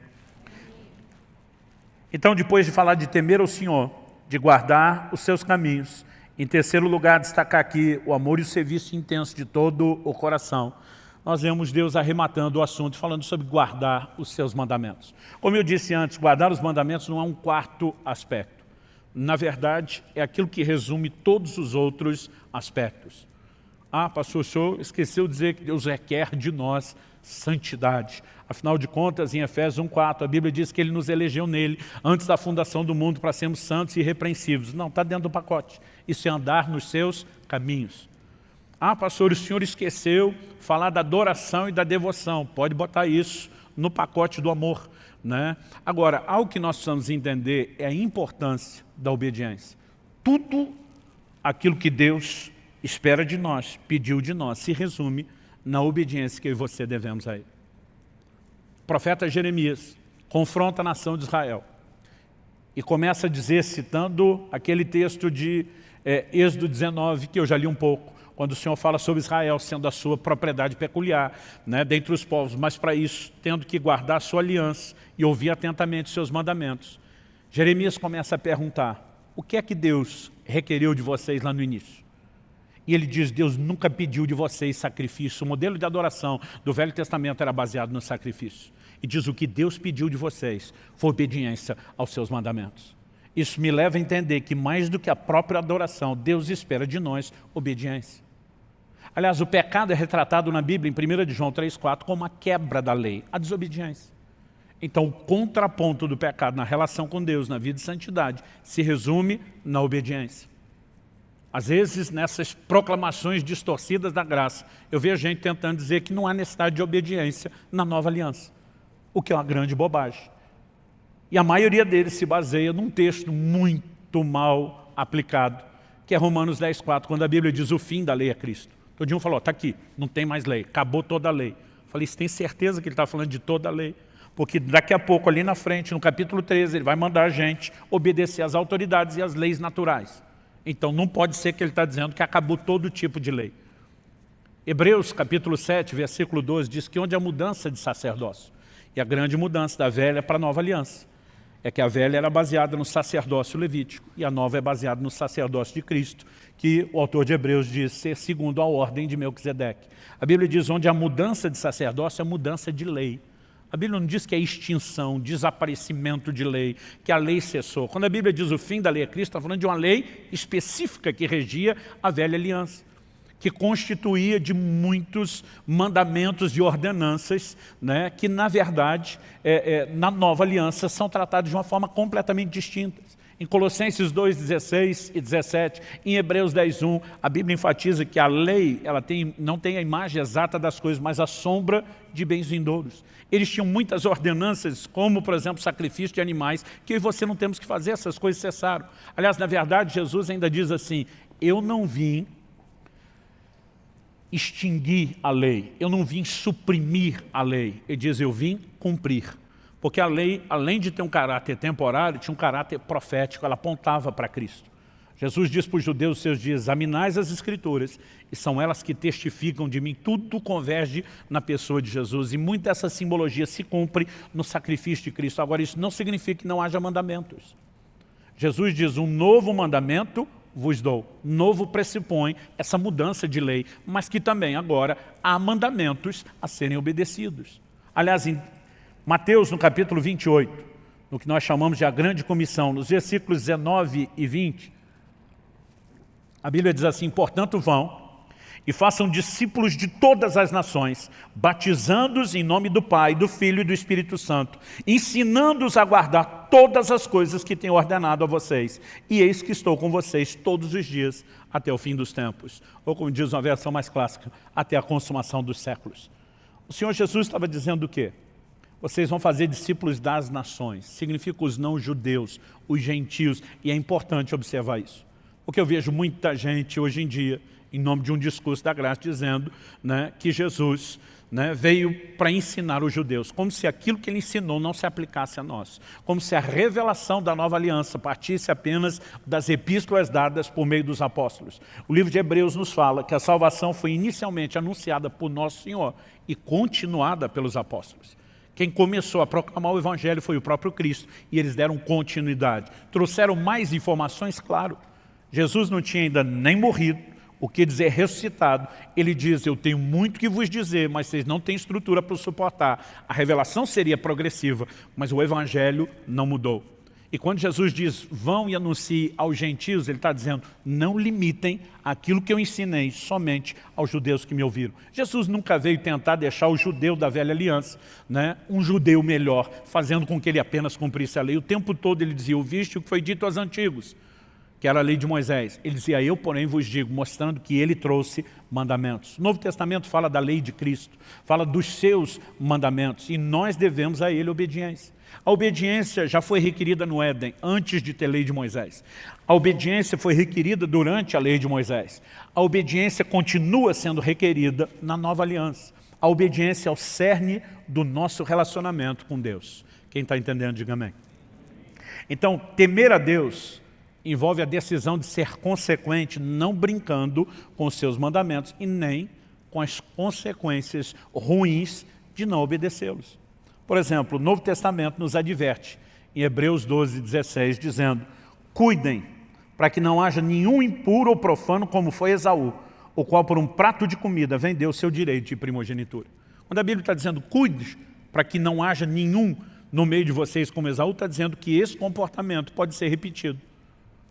Então, depois de falar de temer ao Senhor, de guardar os seus caminhos, em terceiro lugar, destacar aqui o amor e o serviço intenso de todo o coração. Nós vemos Deus arrematando o assunto, falando sobre guardar os seus mandamentos. Como eu disse antes, guardar os mandamentos não é um quarto aspecto. Na verdade, é aquilo que resume todos os outros aspectos. Ah, pastor, o senhor esqueceu de dizer que Deus requer de nós santidade. Afinal de contas, em Efésios 1:4, a Bíblia diz que Ele nos elegeu nele, antes da fundação do mundo, para sermos santos e irrepreensíveis. Não, está dentro do pacote. Isso é andar nos seus caminhos. Ah, pastor, o senhor esqueceu falar da adoração e da devoção. Pode botar isso no pacote do amor, né? Agora, algo que nós precisamos entender é a importância da obediência. Tudo aquilo que Deus espera de nós, pediu de nós, se resume na obediência que eu e você devemos a Ele. O profeta Jeremias confronta a nação de Israel e começa a dizer, citando aquele texto de Êxodo 19, que eu já li um pouco, quando o Senhor fala sobre Israel sendo a sua propriedade peculiar, né, dentre os povos, mas para isso, tendo que guardar a sua aliança e ouvir atentamente os seus mandamentos. Jeremias começa a perguntar, o que é que Deus requeriu de vocês lá no início? E ele diz, Deus nunca pediu de vocês sacrifício. O modelo de adoração do Velho Testamento era baseado no sacrifício. E diz, o que Deus pediu de vocês foi obediência aos seus mandamentos. Isso me leva a entender que mais do que a própria adoração, Deus espera de nós obediência. Aliás, o pecado é retratado na Bíblia, em 1 de João 3,4, como a quebra da lei, a desobediência. Então, o contraponto do pecado na relação com Deus, na vida de santidade, se resume na obediência. Às vezes, nessas proclamações distorcidas da graça, eu vejo gente tentando dizer que não há necessidade de obediência na nova aliança, o que é uma grande bobagem. E a maioria deles se baseia num texto muito mal aplicado, que é Romanos 10,4, quando a Bíblia diz o fim da lei é Cristo. Todo dia falou, está aqui, não tem mais lei, acabou toda a lei. Eu falei, você tem certeza que ele está falando de toda a lei? Porque daqui a pouco, ali na frente, no capítulo 13, ele vai mandar a gente obedecer às autoridades e às leis naturais. Então não pode ser que ele está dizendo que acabou todo tipo de lei. Hebreus capítulo 7, versículo 12, diz que onde há mudança de sacerdócio, e a grande mudança da velha para a nova aliança, é que a velha era baseada no sacerdócio levítico, e a nova é baseada no sacerdócio de Cristo, que o autor de Hebreus diz ser segundo a ordem de Melquisedeque. A Bíblia diz onde há mudança de sacerdócio, é mudança de lei. A Bíblia não diz que é extinção, desaparecimento de lei, que a lei cessou. Quando a Bíblia diz o fim da lei é Cristo, está falando de uma lei específica que regia a velha aliança, que constituía de muitos mandamentos e ordenanças, né, que na verdade, na nova aliança, são tratados de uma forma completamente distinta. Em Colossenses 2, 16 e 17, em Hebreus 10, 1, a Bíblia enfatiza que a lei não tem a imagem exata das coisas, mas a sombra de bens vindouros. Eles tinham muitas ordenanças, como, por exemplo, sacrifício de animais, que eu e você não temos que fazer, essas coisas cessaram. Aliás, na verdade, Jesus ainda diz assim, eu não vim extinguir a lei, eu não vim suprimir a lei. Ele diz, eu vim cumprir. Porque a lei, além de ter um caráter temporário, tinha um caráter profético, ela apontava para Cristo. Jesus diz para os judeus, seus dias, examinais as Escrituras, e são elas que testificam de mim, tudo converge na pessoa de Jesus, e muita dessa simbologia se cumpre no sacrifício de Cristo. Agora, isso não significa que não haja mandamentos. Jesus diz, um novo mandamento vos dou. Novo pressupõe essa mudança de lei, mas que também agora há mandamentos a serem obedecidos. Aliás, em Mateus, no capítulo 28, no que nós chamamos de a grande comissão, nos versículos 19 e 20, a Bíblia diz assim, portanto vão e façam discípulos de todas as nações, batizando-os em nome do Pai, do Filho e do Espírito Santo, ensinando-os a guardar todas as coisas que tenho ordenado a vocês. E eis que estou com vocês todos os dias até o fim dos tempos. Ou como diz uma versão mais clássica, até a consumação dos séculos. O Senhor Jesus estava dizendo o quê? Vocês vão fazer discípulos das nações. Significa os não-judeus, os gentios. E é importante observar isso. Porque eu vejo muita gente hoje em dia, em nome de um discurso da graça, dizendo, né, que Jesus, né, veio para ensinar os judeus, como se aquilo que ele ensinou não se aplicasse a nós, como se a revelação da nova aliança partisse apenas das epístolas dadas por meio dos apóstolos. O livro de Hebreus nos fala que a salvação foi inicialmente anunciada por Nosso Senhor e continuada pelos apóstolos. Quem começou a proclamar o Evangelho foi o próprio Cristo, e eles deram continuidade. Trouxeram mais informações, claro. Jesus não tinha ainda nem morrido, o que dizer ressuscitado. Ele diz, eu tenho muito que vos dizer, mas vocês não têm estrutura para suportar. A revelação seria progressiva, mas o Evangelho não mudou. E quando Jesus diz, vão e anunciem aos gentios, ele está dizendo, não limitem aquilo que eu ensinei somente aos judeus que me ouviram. Jesus nunca veio tentar deixar o judeu da velha aliança, né, um judeu melhor, fazendo com que ele apenas cumprisse a lei. O tempo todo ele dizia, ouviste o que foi dito aos antigos, que era a lei de Moisés. Ele dizia, eu porém vos digo, mostrando que ele trouxe mandamentos. O Novo Testamento fala da lei de Cristo, fala dos seus mandamentos, e nós devemos a ele obediência. A obediência já foi requerida no Éden, antes de ter lei de Moisés. A obediência foi requerida durante a lei de Moisés. A obediência continua sendo requerida na nova aliança. A obediência é o cerne do nosso relacionamento com Deus. Quem está entendendo, diga amém. Então, temer a Deus envolve a decisão de ser consequente, não brincando com os seus mandamentos e nem com as consequências ruins de não obedecê-los. Por exemplo, o Novo Testamento nos adverte, em Hebreus 12, 16, dizendo, cuidem para que não haja nenhum impuro ou profano como foi Esaú, o qual por um prato de comida vendeu o seu direito de primogenitura. Quando a Bíblia está dizendo, cuide para que não haja nenhum no meio de vocês como Esaú, está dizendo que esse comportamento pode ser repetido.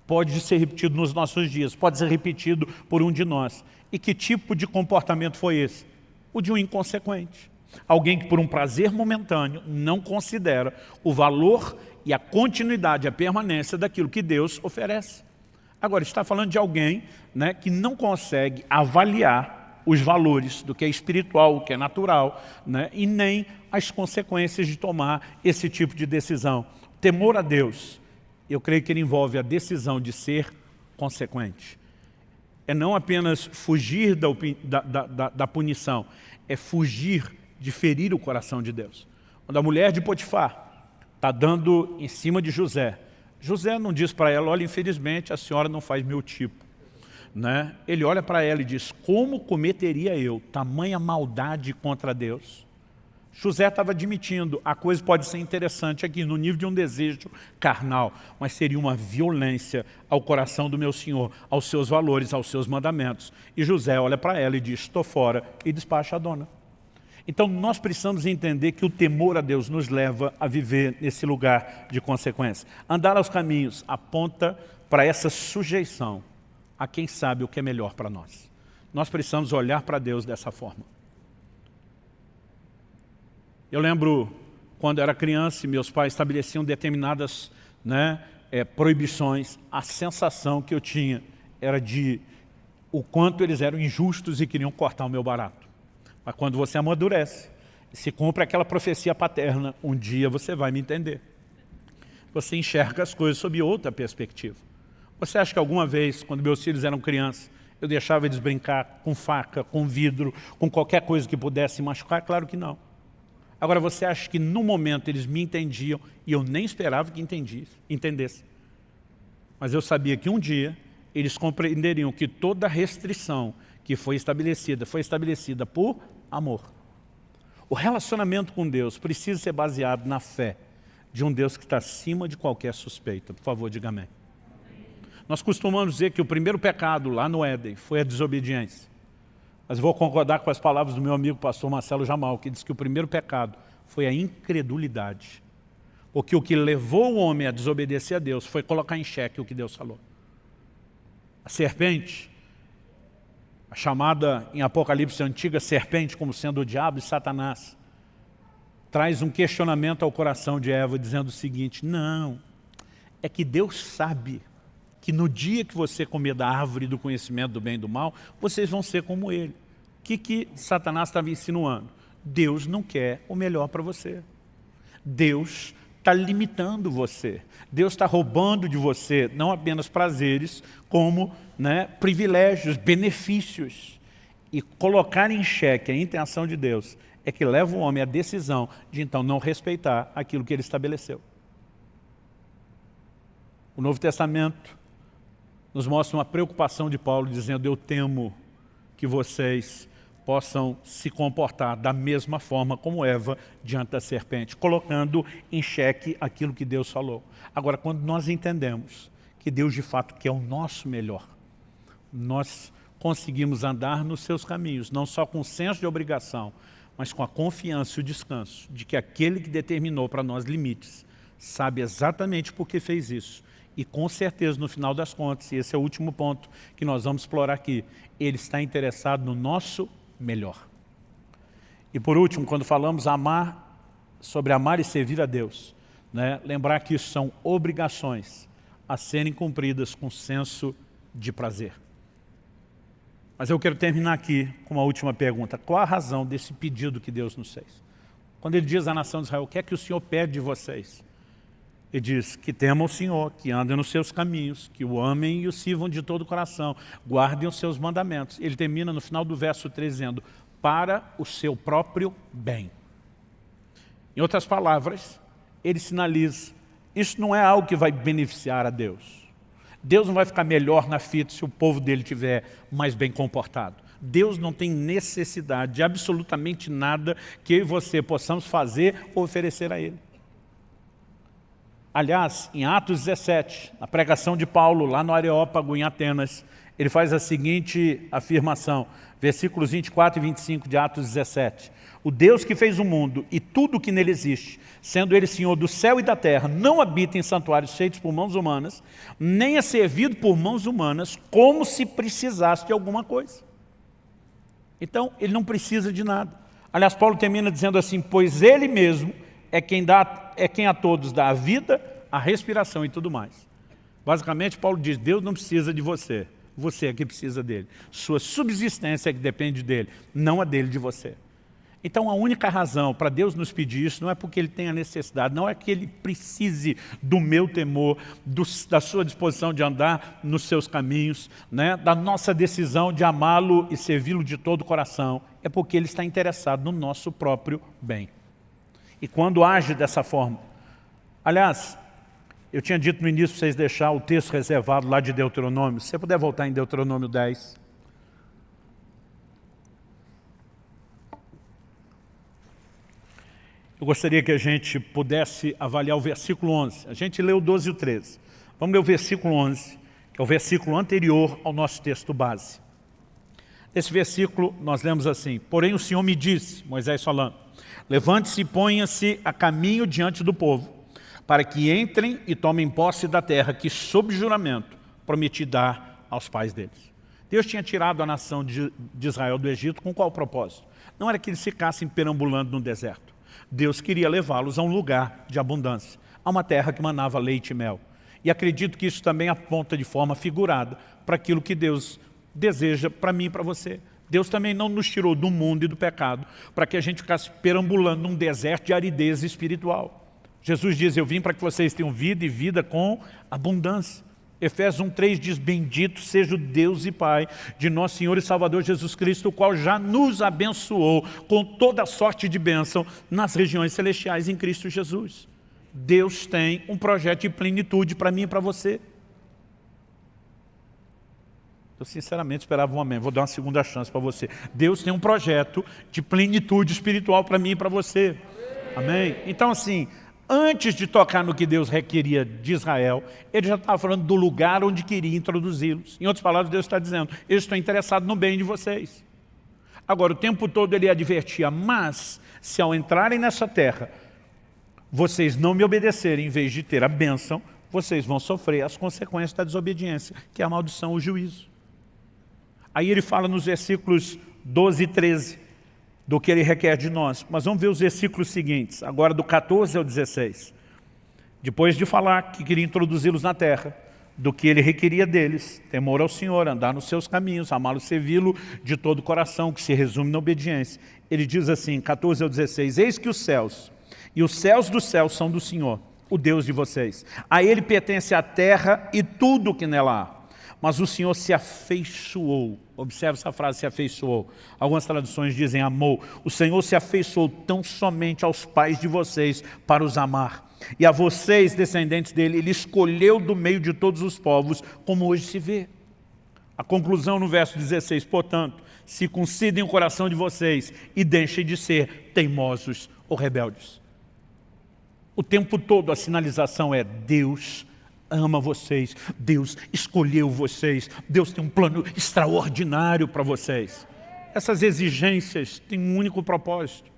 Pode ser repetido nos nossos dias, pode ser repetido por um de nós. E que tipo de comportamento foi esse? O de um inconsequente. Alguém que por um prazer momentâneo não considera o valor e a continuidade, a permanência daquilo que Deus oferece. Agora, está falando de alguém, né, que não consegue avaliar os valores do que é espiritual, o que é natural, né, e nem as consequências de tomar esse tipo de decisão. Temor a Deus, eu creio que ele envolve a decisão de ser consequente. É não apenas fugir da punição, é fugir de ferir o coração de Deus. Quando a mulher de Potifar está dando em cima de José, José não diz para ela, olha, infelizmente a senhora não faz meu tipo. Né? Ele olha para ela e diz, como cometeria eu tamanha maldade contra Deus? José estava admitindo, a coisa pode ser interessante aqui, no nível de um desejo carnal, mas seria uma violência ao coração do meu Senhor, aos seus valores, aos seus mandamentos. E José olha para ela e diz, estou fora, e despacha a dona. Então nós precisamos entender que o temor a Deus nos leva a viver nesse lugar de consequência. Andar aos caminhos aponta para essa sujeição a quem sabe o que é melhor para nós. Nós precisamos olhar para Deus dessa forma. Eu lembro quando era criança e meus pais estabeleciam determinadas, né, proibições, a sensação que eu tinha era de o quanto eles eram injustos e queriam cortar o meu barato. Mas quando você amadurece, e se cumpre aquela profecia paterna, um dia você vai me entender. Você enxerga as coisas sob outra perspectiva. Você acha que alguma vez, quando meus filhos eram crianças, eu deixava eles brincar com faca, com vidro, com qualquer coisa que pudesse machucar? Claro que não. Agora, você acha que no momento eles me entendiam e eu nem esperava que entendessem. Mas eu sabia que um dia eles compreenderiam que toda restrição que foi estabelecida por amor. O relacionamento com Deus precisa ser baseado na fé de um Deus que está acima de qualquer suspeita. Por favor, diga amém. Nós costumamos dizer que o primeiro pecado lá no Éden foi a desobediência. Mas vou concordar com as palavras do meu amigo pastor Marcelo Jamal, que diz que o primeiro pecado foi a incredulidade. Porque o que levou o homem a desobedecer a Deus foi colocar em xeque o que Deus falou. A serpente, a chamada em Apocalipse antiga serpente como sendo o diabo e Satanás, traz um questionamento ao coração de Eva dizendo o seguinte: não, é que Deus sabe que no dia que você comer da árvore do conhecimento do bem e do mal, vocês vão ser como ele. O que Satanás estava insinuando? Deus não quer o melhor para você. Deus está limitando você. Deus está roubando de você não apenas prazeres, como privilégios, benefícios. E colocar em xeque a intenção de Deus é que leva o homem à decisão de então não respeitar aquilo que ele estabeleceu. O Novo Testamento nos mostra uma preocupação de Paulo dizendo: eu temo que vocês possam se comportar da mesma forma como Eva diante da serpente, colocando em xeque aquilo que Deus falou. Agora, quando nós entendemos que Deus de fato quer o nosso melhor, nós conseguimos andar nos seus caminhos, não só com senso de obrigação, mas com a confiança e o descanso de que aquele que determinou para nós limites sabe exatamente por que fez isso. E com certeza, no final das contas, e esse é o último ponto que nós vamos explorar aqui, ele está interessado no nosso melhor. E por último, quando falamos sobre amar e servir a Deus, lembrar que isso são obrigações a serem cumpridas com senso de prazer. Mas eu quero terminar aqui com uma última pergunta. Qual a razão desse pedido que Deus nos fez? Quando ele diz à nação de Israel: o que é que o Senhor pede de vocês? Ele diz que temam o Senhor, que andem nos seus caminhos, que o amem e o sirvam de todo o coração, guardem os seus mandamentos. Ele termina no final do verso 3 dizendo: para o seu próprio bem. Em outras palavras, ele sinaliza: isso não é algo que vai beneficiar a Deus. Deus não vai ficar melhor na fita se o povo dele estiver mais bem comportado. Deus não tem necessidade de absolutamente nada que eu e você possamos fazer ou oferecer a ele. Aliás, em Atos 17, na pregação de Paulo, lá no Areópago, em Atenas, ele faz a seguinte afirmação, versículos 24 e 25 de Atos 17. O Deus que fez o mundo e tudo o que nele existe, sendo ele Senhor do céu e da terra, não habita em santuários feitos por mãos humanas, nem é servido por mãos humanas, como se precisasse de alguma coisa. Então, ele não precisa de nada. Aliás, Paulo termina dizendo assim: pois ele mesmo é quem a todos dá a vida, a respiração e tudo mais. Basicamente, Paulo diz: Deus não precisa de você, você é que precisa dele. Sua subsistência é que depende dele, não a dele de você. Então, a única razão para Deus nos pedir isso não é porque ele tenha necessidade, não é que ele precise do meu temor, da sua disposição de andar nos seus caminhos, da nossa decisão de amá-lo e servi-lo de todo o coração. É porque ele está interessado no nosso próprio bem. E quando age dessa forma, aliás, eu tinha dito no início para vocês deixar o texto reservado lá de Deuteronômio. Se você puder voltar em Deuteronômio 10. Eu gostaria que a gente pudesse avaliar o versículo 11. A gente leu o 12 e o 13. Vamos ler o versículo 11, que é o versículo anterior ao nosso texto base. Nesse versículo nós lemos assim: porém o Senhor me disse, Moisés falando, levante-se e ponha-se a caminho diante do povo, para que entrem e tomem posse da terra que, sob juramento, prometi dar aos pais deles. Deus tinha tirado a nação de Israel do Egito com qual propósito? Não era que eles ficassem perambulando no deserto. Deus queria levá-los a um lugar de abundância, a uma terra que manava leite e mel. E acredito que isso também aponta de forma figurada para aquilo que Deus deseja para mim e para você. Deus também não nos tirou do mundo e do pecado para que a gente ficasse perambulando num deserto de aridez espiritual. Jesus diz, eu vim para que vocês tenham vida e vida com abundância. Efésios 1:3 diz, bendito seja o Deus e Pai de nosso Senhor e Salvador Jesus Cristo, o qual já nos abençoou com toda sorte de bênção nas regiões celestiais em Cristo Jesus. Deus tem um projeto de plenitude para mim e para você. Eu sinceramente esperava um amém, vou dar uma segunda chance para você. Deus tem um projeto de plenitude espiritual para mim e para você. Amém? Então assim, antes de tocar no que Deus requeria de Israel, ele já estava falando do lugar onde queria introduzi-los. Em outras palavras, Deus está dizendo, eu estou interessado no bem de vocês. Agora, o tempo todo ele advertia, mas se ao entrarem nessa terra, vocês não me obedecerem, em vez de ter a bênção, vocês vão sofrer as consequências da desobediência, que é a maldição, o juízo. Aí ele fala nos versículos 12 e 13, do que ele requer de nós. Mas vamos ver os versículos seguintes, agora do 14 ao 16. Depois de falar que queria introduzi-los na terra, do que ele requeria deles, temor ao Senhor, andar nos seus caminhos, amá-lo, servi-lo de todo o coração, que se resume na obediência. Ele diz assim, 14 ao 16, eis que os céus e os céus dos céus são do Senhor, o Deus de vocês. A ele pertence a terra e tudo o que nela há. Mas o Senhor se afeiçoou. Observe essa frase, se afeiçoou. Algumas traduções dizem amou. O Senhor se afeiçoou tão somente aos pais de vocês para os amar. E a vocês, descendentes dele, ele escolheu do meio de todos os povos, como hoje se vê. A conclusão no verso 16, portanto, circuncidem o coração de vocês e deixem de ser teimosos ou rebeldes. O tempo todo a sinalização é Deus ama vocês, Deus escolheu vocês, Deus tem um plano extraordinário para vocês. Essas exigências têm um único propósito,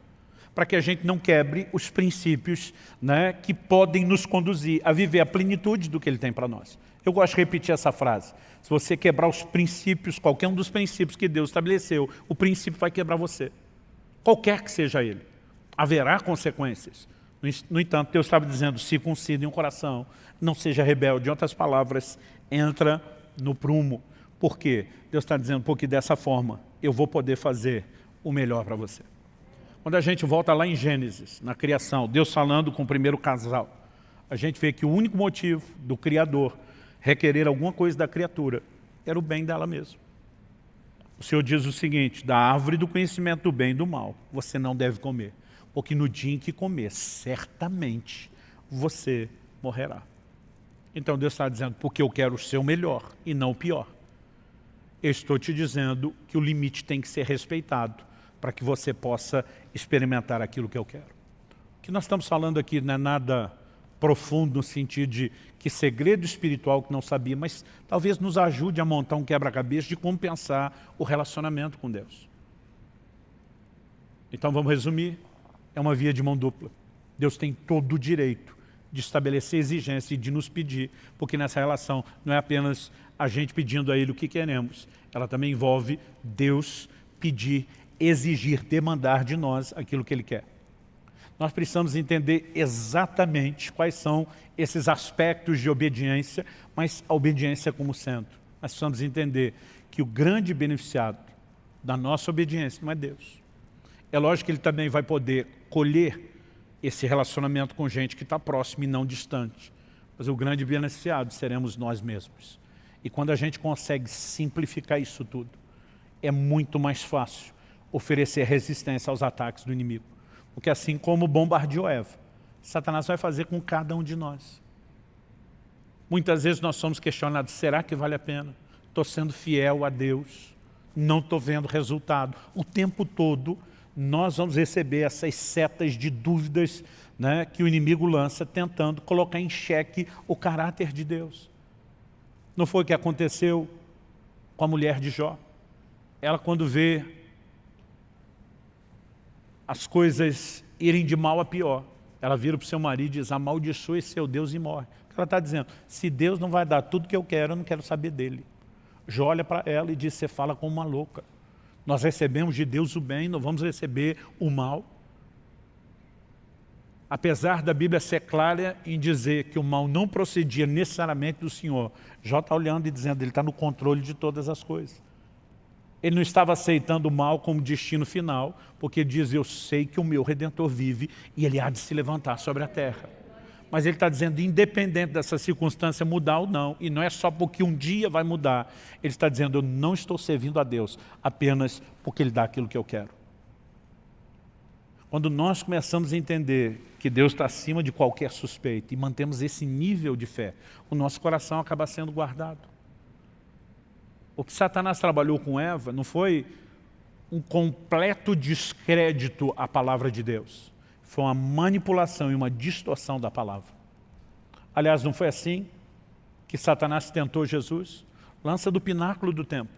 para que a gente não quebre os princípios, né, que podem nos conduzir a viver a plenitude do que Ele tem para nós. Eu gosto de repetir essa frase, se você quebrar os princípios, qualquer um dos princípios que Deus estabeleceu, o princípio vai quebrar você, qualquer que seja ele, haverá consequências. No entanto, Deus estava dizendo, circuncidem o coração, não seja rebelde. Em outras palavras, entra no prumo. Por quê? Deus está dizendo, porque dessa forma eu vou poder fazer o melhor para você. Quando a gente volta lá em Gênesis, na criação, Deus falando com o primeiro casal, a gente vê que o único motivo do Criador requerer alguma coisa da criatura era o bem dela mesma. O Senhor diz o seguinte, da árvore do conhecimento do bem e do mal, você não deve comer. Porque no dia em que comer, certamente você morrerá. Então Deus está dizendo, porque eu quero o seu melhor e não o pior. Eu estou te dizendo que o limite tem que ser respeitado para que você possa experimentar aquilo que eu quero. O que nós estamos falando aqui não é nada profundo no sentido de que segredo espiritual que não sabia, mas talvez nos ajude a montar um quebra-cabeça de como pensar o relacionamento com Deus. Então vamos resumir. É uma via de mão dupla. Deus tem todo o direito de estabelecer exigência e de nos pedir, porque nessa relação não é apenas a gente pedindo a Ele o que queremos, ela também envolve Deus pedir, exigir, demandar de nós aquilo que Ele quer. Nós precisamos entender exatamente quais são esses aspectos de obediência, mas a obediência como centro. Nós precisamos entender que o grande beneficiado da nossa obediência não é Deus. É lógico que Ele também vai poder colher esse relacionamento com gente que está próximo e não distante. Mas o grande beneficiado seremos nós mesmos. E quando a gente consegue simplificar isso tudo, é muito mais fácil oferecer resistência aos ataques do inimigo. Porque assim como bombardeou Eva, Satanás vai fazer com cada um de nós. Muitas vezes nós somos questionados, será que vale a pena? Estou sendo fiel a Deus, não estou vendo resultado. O tempo todo nós vamos receber essas setas de dúvidas, né, que o inimigo lança tentando colocar em xeque o caráter de Deus. Não foi o que aconteceu com a mulher de Jó? Ela, quando vê as coisas irem de mal a pior, ela vira para o seu marido e diz, amaldiçoe seu Deus e morre. Ela está dizendo, se Deus não vai dar tudo que eu não quero saber dele. Jó olha para ela e diz, você fala como uma louca. Nós recebemos de Deus o bem, não vamos receber o mal. Apesar da Bíblia ser clara em dizer que o mal não procedia necessariamente do Senhor, Jó está olhando e dizendo, ele está no controle de todas as coisas. Ele não estava aceitando o mal como destino final, porque ele diz, eu sei que o meu Redentor vive e ele há de se levantar sobre a terra. Mas ele está dizendo, independente dessa circunstância mudar ou não, e não é só porque um dia vai mudar, ele está dizendo, eu não estou servindo a Deus apenas porque Ele dá aquilo que eu quero. Quando nós começamos a entender que Deus está acima de qualquer suspeita e mantemos esse nível de fé, o nosso coração acaba sendo guardado. O que Satanás trabalhou com Eva não foi um completo descrédito à palavra de Deus. Foi uma manipulação e uma distorção da palavra. Aliás, não foi assim que Satanás tentou Jesus? Lança do pináculo do templo,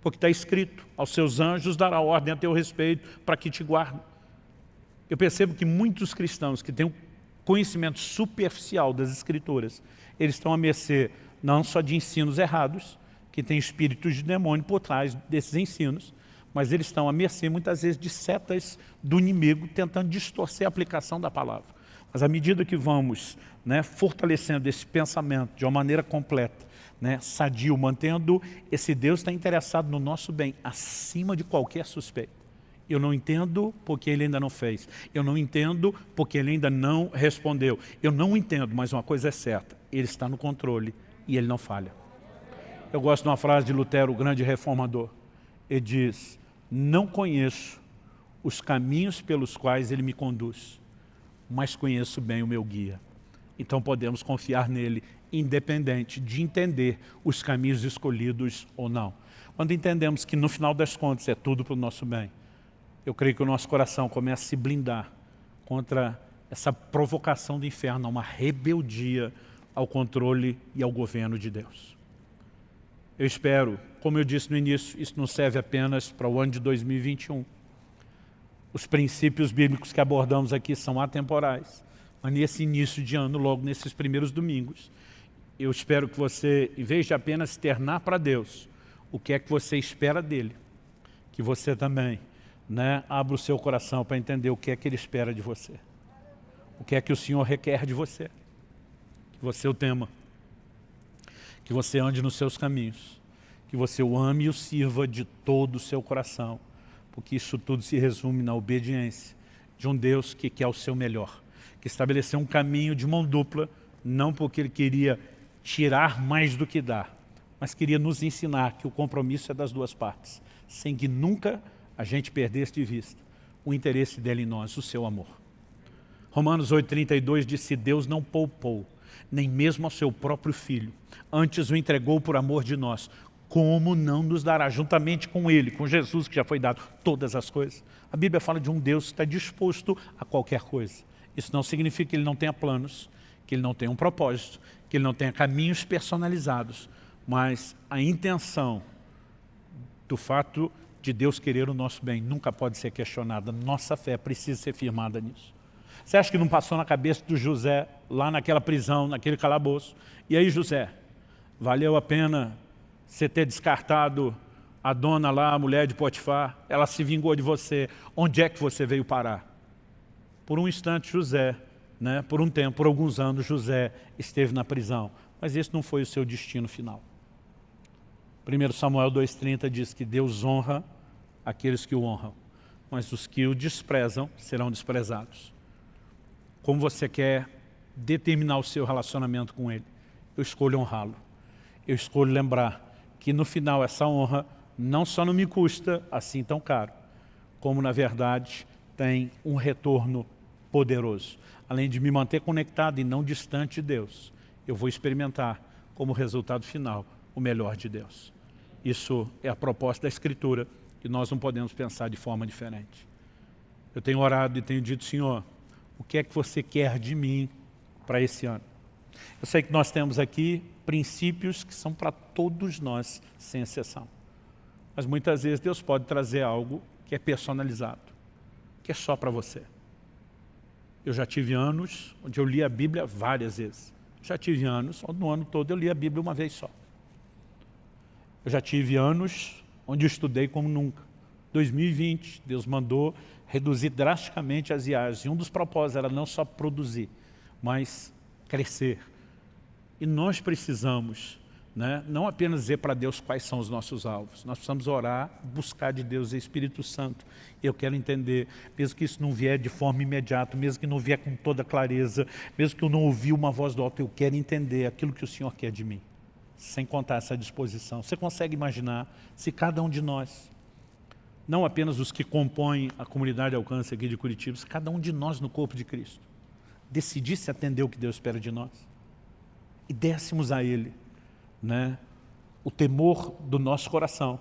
porque está escrito, aos seus anjos dará ordem a teu respeito para que te guardem. Eu percebo que muitos cristãos que têm um conhecimento superficial das Escrituras, eles estão à mercê não só de ensinos errados, que tem espíritos de demônio por trás desses ensinos, mas eles estão à mercê muitas vezes de setas do inimigo tentando distorcer a aplicação da palavra. Mas à medida que vamos fortalecendo esse pensamento de uma maneira completa, sadio, mantendo esse Deus está interessado no nosso bem, acima de qualquer suspeita. Eu não entendo porque Ele ainda não fez. Eu não entendo porque Ele ainda não respondeu. Eu não entendo, mas uma coisa é certa. Ele está no controle e Ele não falha. Eu gosto de uma frase de Lutero, o grande reformador. Ele diz, não conheço os caminhos pelos quais Ele me conduz, mas conheço bem o meu guia. Então podemos confiar nele, independente de entender os caminhos escolhidos ou não. Quando entendemos que no final das contas é tudo para o nosso bem, eu creio que o nosso coração começa a se blindar contra essa provocação do inferno, uma rebeldia ao controle e ao governo de Deus. Eu espero, como eu disse no início, isso não serve apenas para o ano de 2021. Os princípios bíblicos que abordamos aqui são atemporais. Mas nesse início de ano, logo nesses primeiros domingos, eu espero que você, em vez de apenas externar para Deus o que é que você espera dele, que você também abra o seu coração para entender o que é que Ele espera de você. O que é que o Senhor requer de você. Que você o tema. Que você ande nos seus caminhos. Que você o ame e o sirva de todo o seu coração. Porque isso tudo se resume na obediência de um Deus que quer o seu melhor. Que estabeleceu um caminho de mão dupla, não porque Ele queria tirar mais do que dar, mas queria nos ensinar que o compromisso é das duas partes, sem que nunca a gente perdesse de vista o interesse dele em nós, o seu amor. Romanos 8,32 diz, se Deus não poupou, nem mesmo ao seu próprio Filho, antes o entregou por amor de nós, como não nos dará juntamente com Ele, com Jesus que já foi dado, todas as coisas? A Bíblia fala de um Deus que está disposto a qualquer coisa. Isso não significa que Ele não tenha planos, que Ele não tenha um propósito, que Ele não tenha caminhos personalizados, mas a intenção do fato de Deus querer o nosso bem nunca pode ser questionada. Nossa fé precisa ser firmada nisso. Você acha que não passou na cabeça do José, lá naquela prisão, naquele calabouço? E aí, José, valeu a pena você ter descartado a dona lá, a mulher de Potifar? Ela se vingou de você. Onde é que você veio parar? Por um instante, José, por um tempo, por alguns anos, José esteve na prisão. Mas esse não foi o seu destino final. 1 Samuel 2,30 diz que Deus honra aqueles que o honram, mas os que o desprezam serão desprezados. Como você quer determinar o seu relacionamento com Ele? Eu escolho honrá-lo. Eu escolho lembrar que no final essa honra não só não me custa assim tão caro, como na verdade tem um retorno poderoso. Além de me manter conectado e não distante de Deus, eu vou experimentar como resultado final o melhor de Deus. Isso é a proposta da Escritura e nós não podemos pensar de forma diferente. Eu tenho orado e tenho dito, Senhor, o que é que você quer de mim para esse ano? Eu sei que nós temos aqui princípios que são para todos nós, sem exceção. Mas muitas vezes Deus pode trazer algo que é personalizado, que é só para você. Eu já tive anos onde eu li a Bíblia várias vezes. Já tive anos onde no ano todo eu li a Bíblia uma vez só. Eu já tive anos onde eu estudei como nunca. 2020, Deus mandou reduzir drasticamente as viagens. E um dos propósitos era não só produzir, mas crescer. E nós precisamos, né, não apenas dizer para Deus quais são os nossos alvos. Nós precisamos orar, buscar de Deus o Espírito Santo. Eu quero entender, mesmo que isso não vier de forma imediata, mesmo que não vier com toda clareza, mesmo que eu não ouvi uma voz do alto, eu quero entender aquilo que o Senhor quer de mim. Sem contar essa disposição. Você consegue imaginar se cada um de nós, não apenas os que compõem a comunidade Alcance aqui de Curitiba, se cada um de nós no corpo de Cristo decidisse atender o que Deus espera de nós e dessemos a Ele, né, o temor do nosso coração,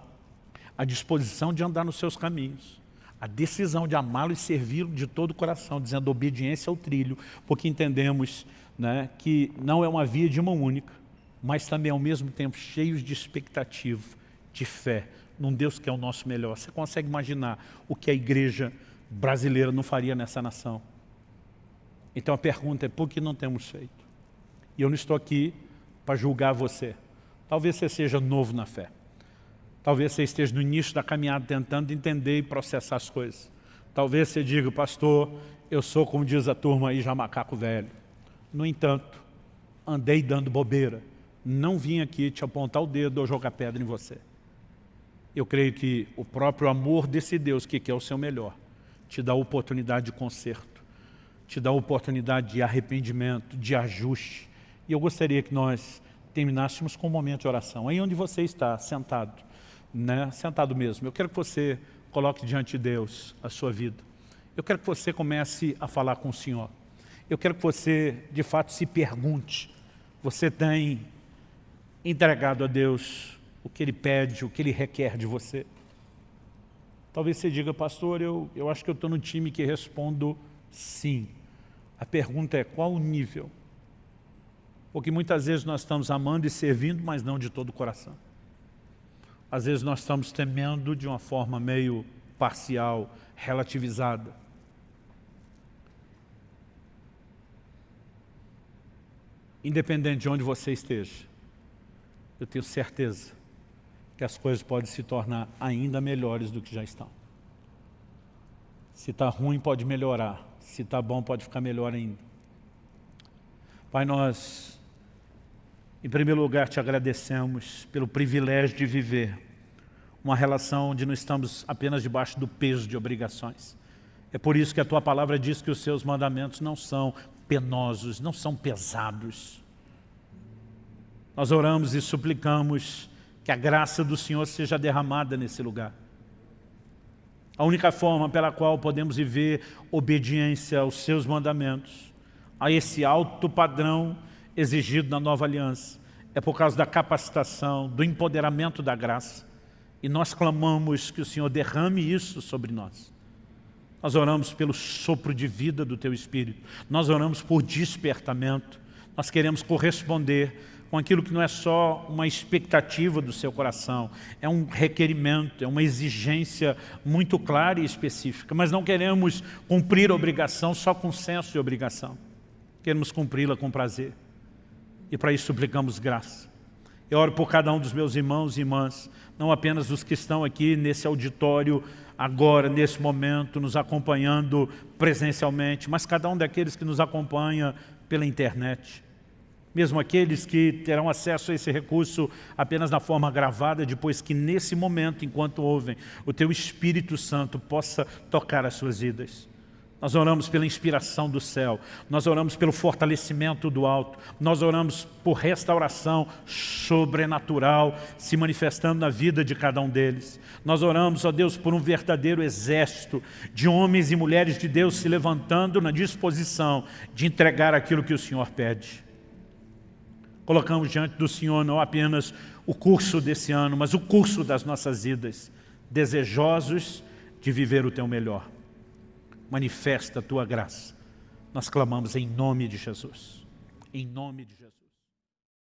a disposição de andar nos seus caminhos, a decisão de amá-lo e servi-lo de todo o coração, dizendo obediência ao trilho, porque entendemos, né, que não é uma via de mão única, mas também ao mesmo tempo cheios de expectativa, de fé, num Deus que é o nosso melhor. Você consegue imaginar o que a igreja brasileira não faria nessa nação? Então a pergunta é, por que não temos feito? E eu não estou aqui para julgar você. Talvez você seja novo na fé. Talvez você esteja no início da caminhada tentando entender e processar as coisas. Talvez você diga, pastor, eu sou, como diz a turma aí, já macaco velho. No entanto, andei dando bobeira. Não vim aqui te apontar o dedo ou jogar pedra em você. Eu creio que o próprio amor desse Deus, que quer o seu melhor, te dá a oportunidade de conserto, te dá a oportunidade de arrependimento, de ajuste. E eu gostaria que nós terminássemos com um momento de oração. Aí onde você está, sentado, né? Sentado mesmo. Eu quero que você coloque diante de Deus a sua vida. Eu quero que você comece a falar com o Senhor. Eu quero que você, de fato, se pergunte. Você tem entregado a Deus o que Ele pede, o que Ele requer de você? Talvez você diga, pastor, eu acho que eu estou no time que respondo sim. A pergunta é, qual o nível? Porque muitas vezes nós estamos amando e servindo, mas não de todo o coração. Às vezes nós estamos temendo de uma forma meio parcial, relativizada. Independente de onde você esteja, eu tenho certeza que as coisas podem se tornar ainda melhores do que já estão. Se está ruim, pode melhorar. Se está bom, pode ficar melhor ainda. Pai, nós, em primeiro lugar, te agradecemos pelo privilégio de viver uma relação onde não estamos apenas debaixo do peso de obrigações. É por isso que a Tua palavra diz que os Seus mandamentos não são penosos, não são pesados. Nós oramos e suplicamos que a graça do Senhor seja derramada nesse lugar. A única forma pela qual podemos viver obediência aos Seus mandamentos, a esse alto padrão exigido na nova aliança, é por causa da capacitação, do empoderamento da graça. E nós clamamos que o Senhor derrame isso sobre nós. Nós oramos pelo sopro de vida do Teu Espírito. Nós oramos por despertamento. Nós queremos corresponder com aquilo que não é só uma expectativa do seu coração, é um requerimento, é uma exigência muito clara e específica, mas não queremos cumprir a obrigação só com senso de obrigação, queremos cumpri-la com prazer, e para isso suplicamos graça. Eu oro por cada um dos meus irmãos e irmãs, não apenas os que estão aqui nesse auditório, agora, nesse momento, nos acompanhando presencialmente, mas cada um daqueles que nos acompanha pela internet. Mesmo aqueles que terão acesso a esse recurso apenas na forma gravada, depois que nesse momento, enquanto ouvem, o Teu Espírito Santo possa tocar as suas vidas. Nós oramos pela inspiração do céu, nós oramos pelo fortalecimento do alto, nós oramos por restauração sobrenatural se manifestando na vida de cada um deles. Nós oramos, ó Deus, por um verdadeiro exército de homens e mulheres de Deus se levantando na disposição de entregar aquilo que o Senhor pede. Colocamos diante do Senhor não apenas o curso desse ano, mas o curso das nossas vidas, desejosos de viver o Teu melhor. Manifesta a Tua graça. Nós clamamos em nome de Jesus. Em nome de Jesus.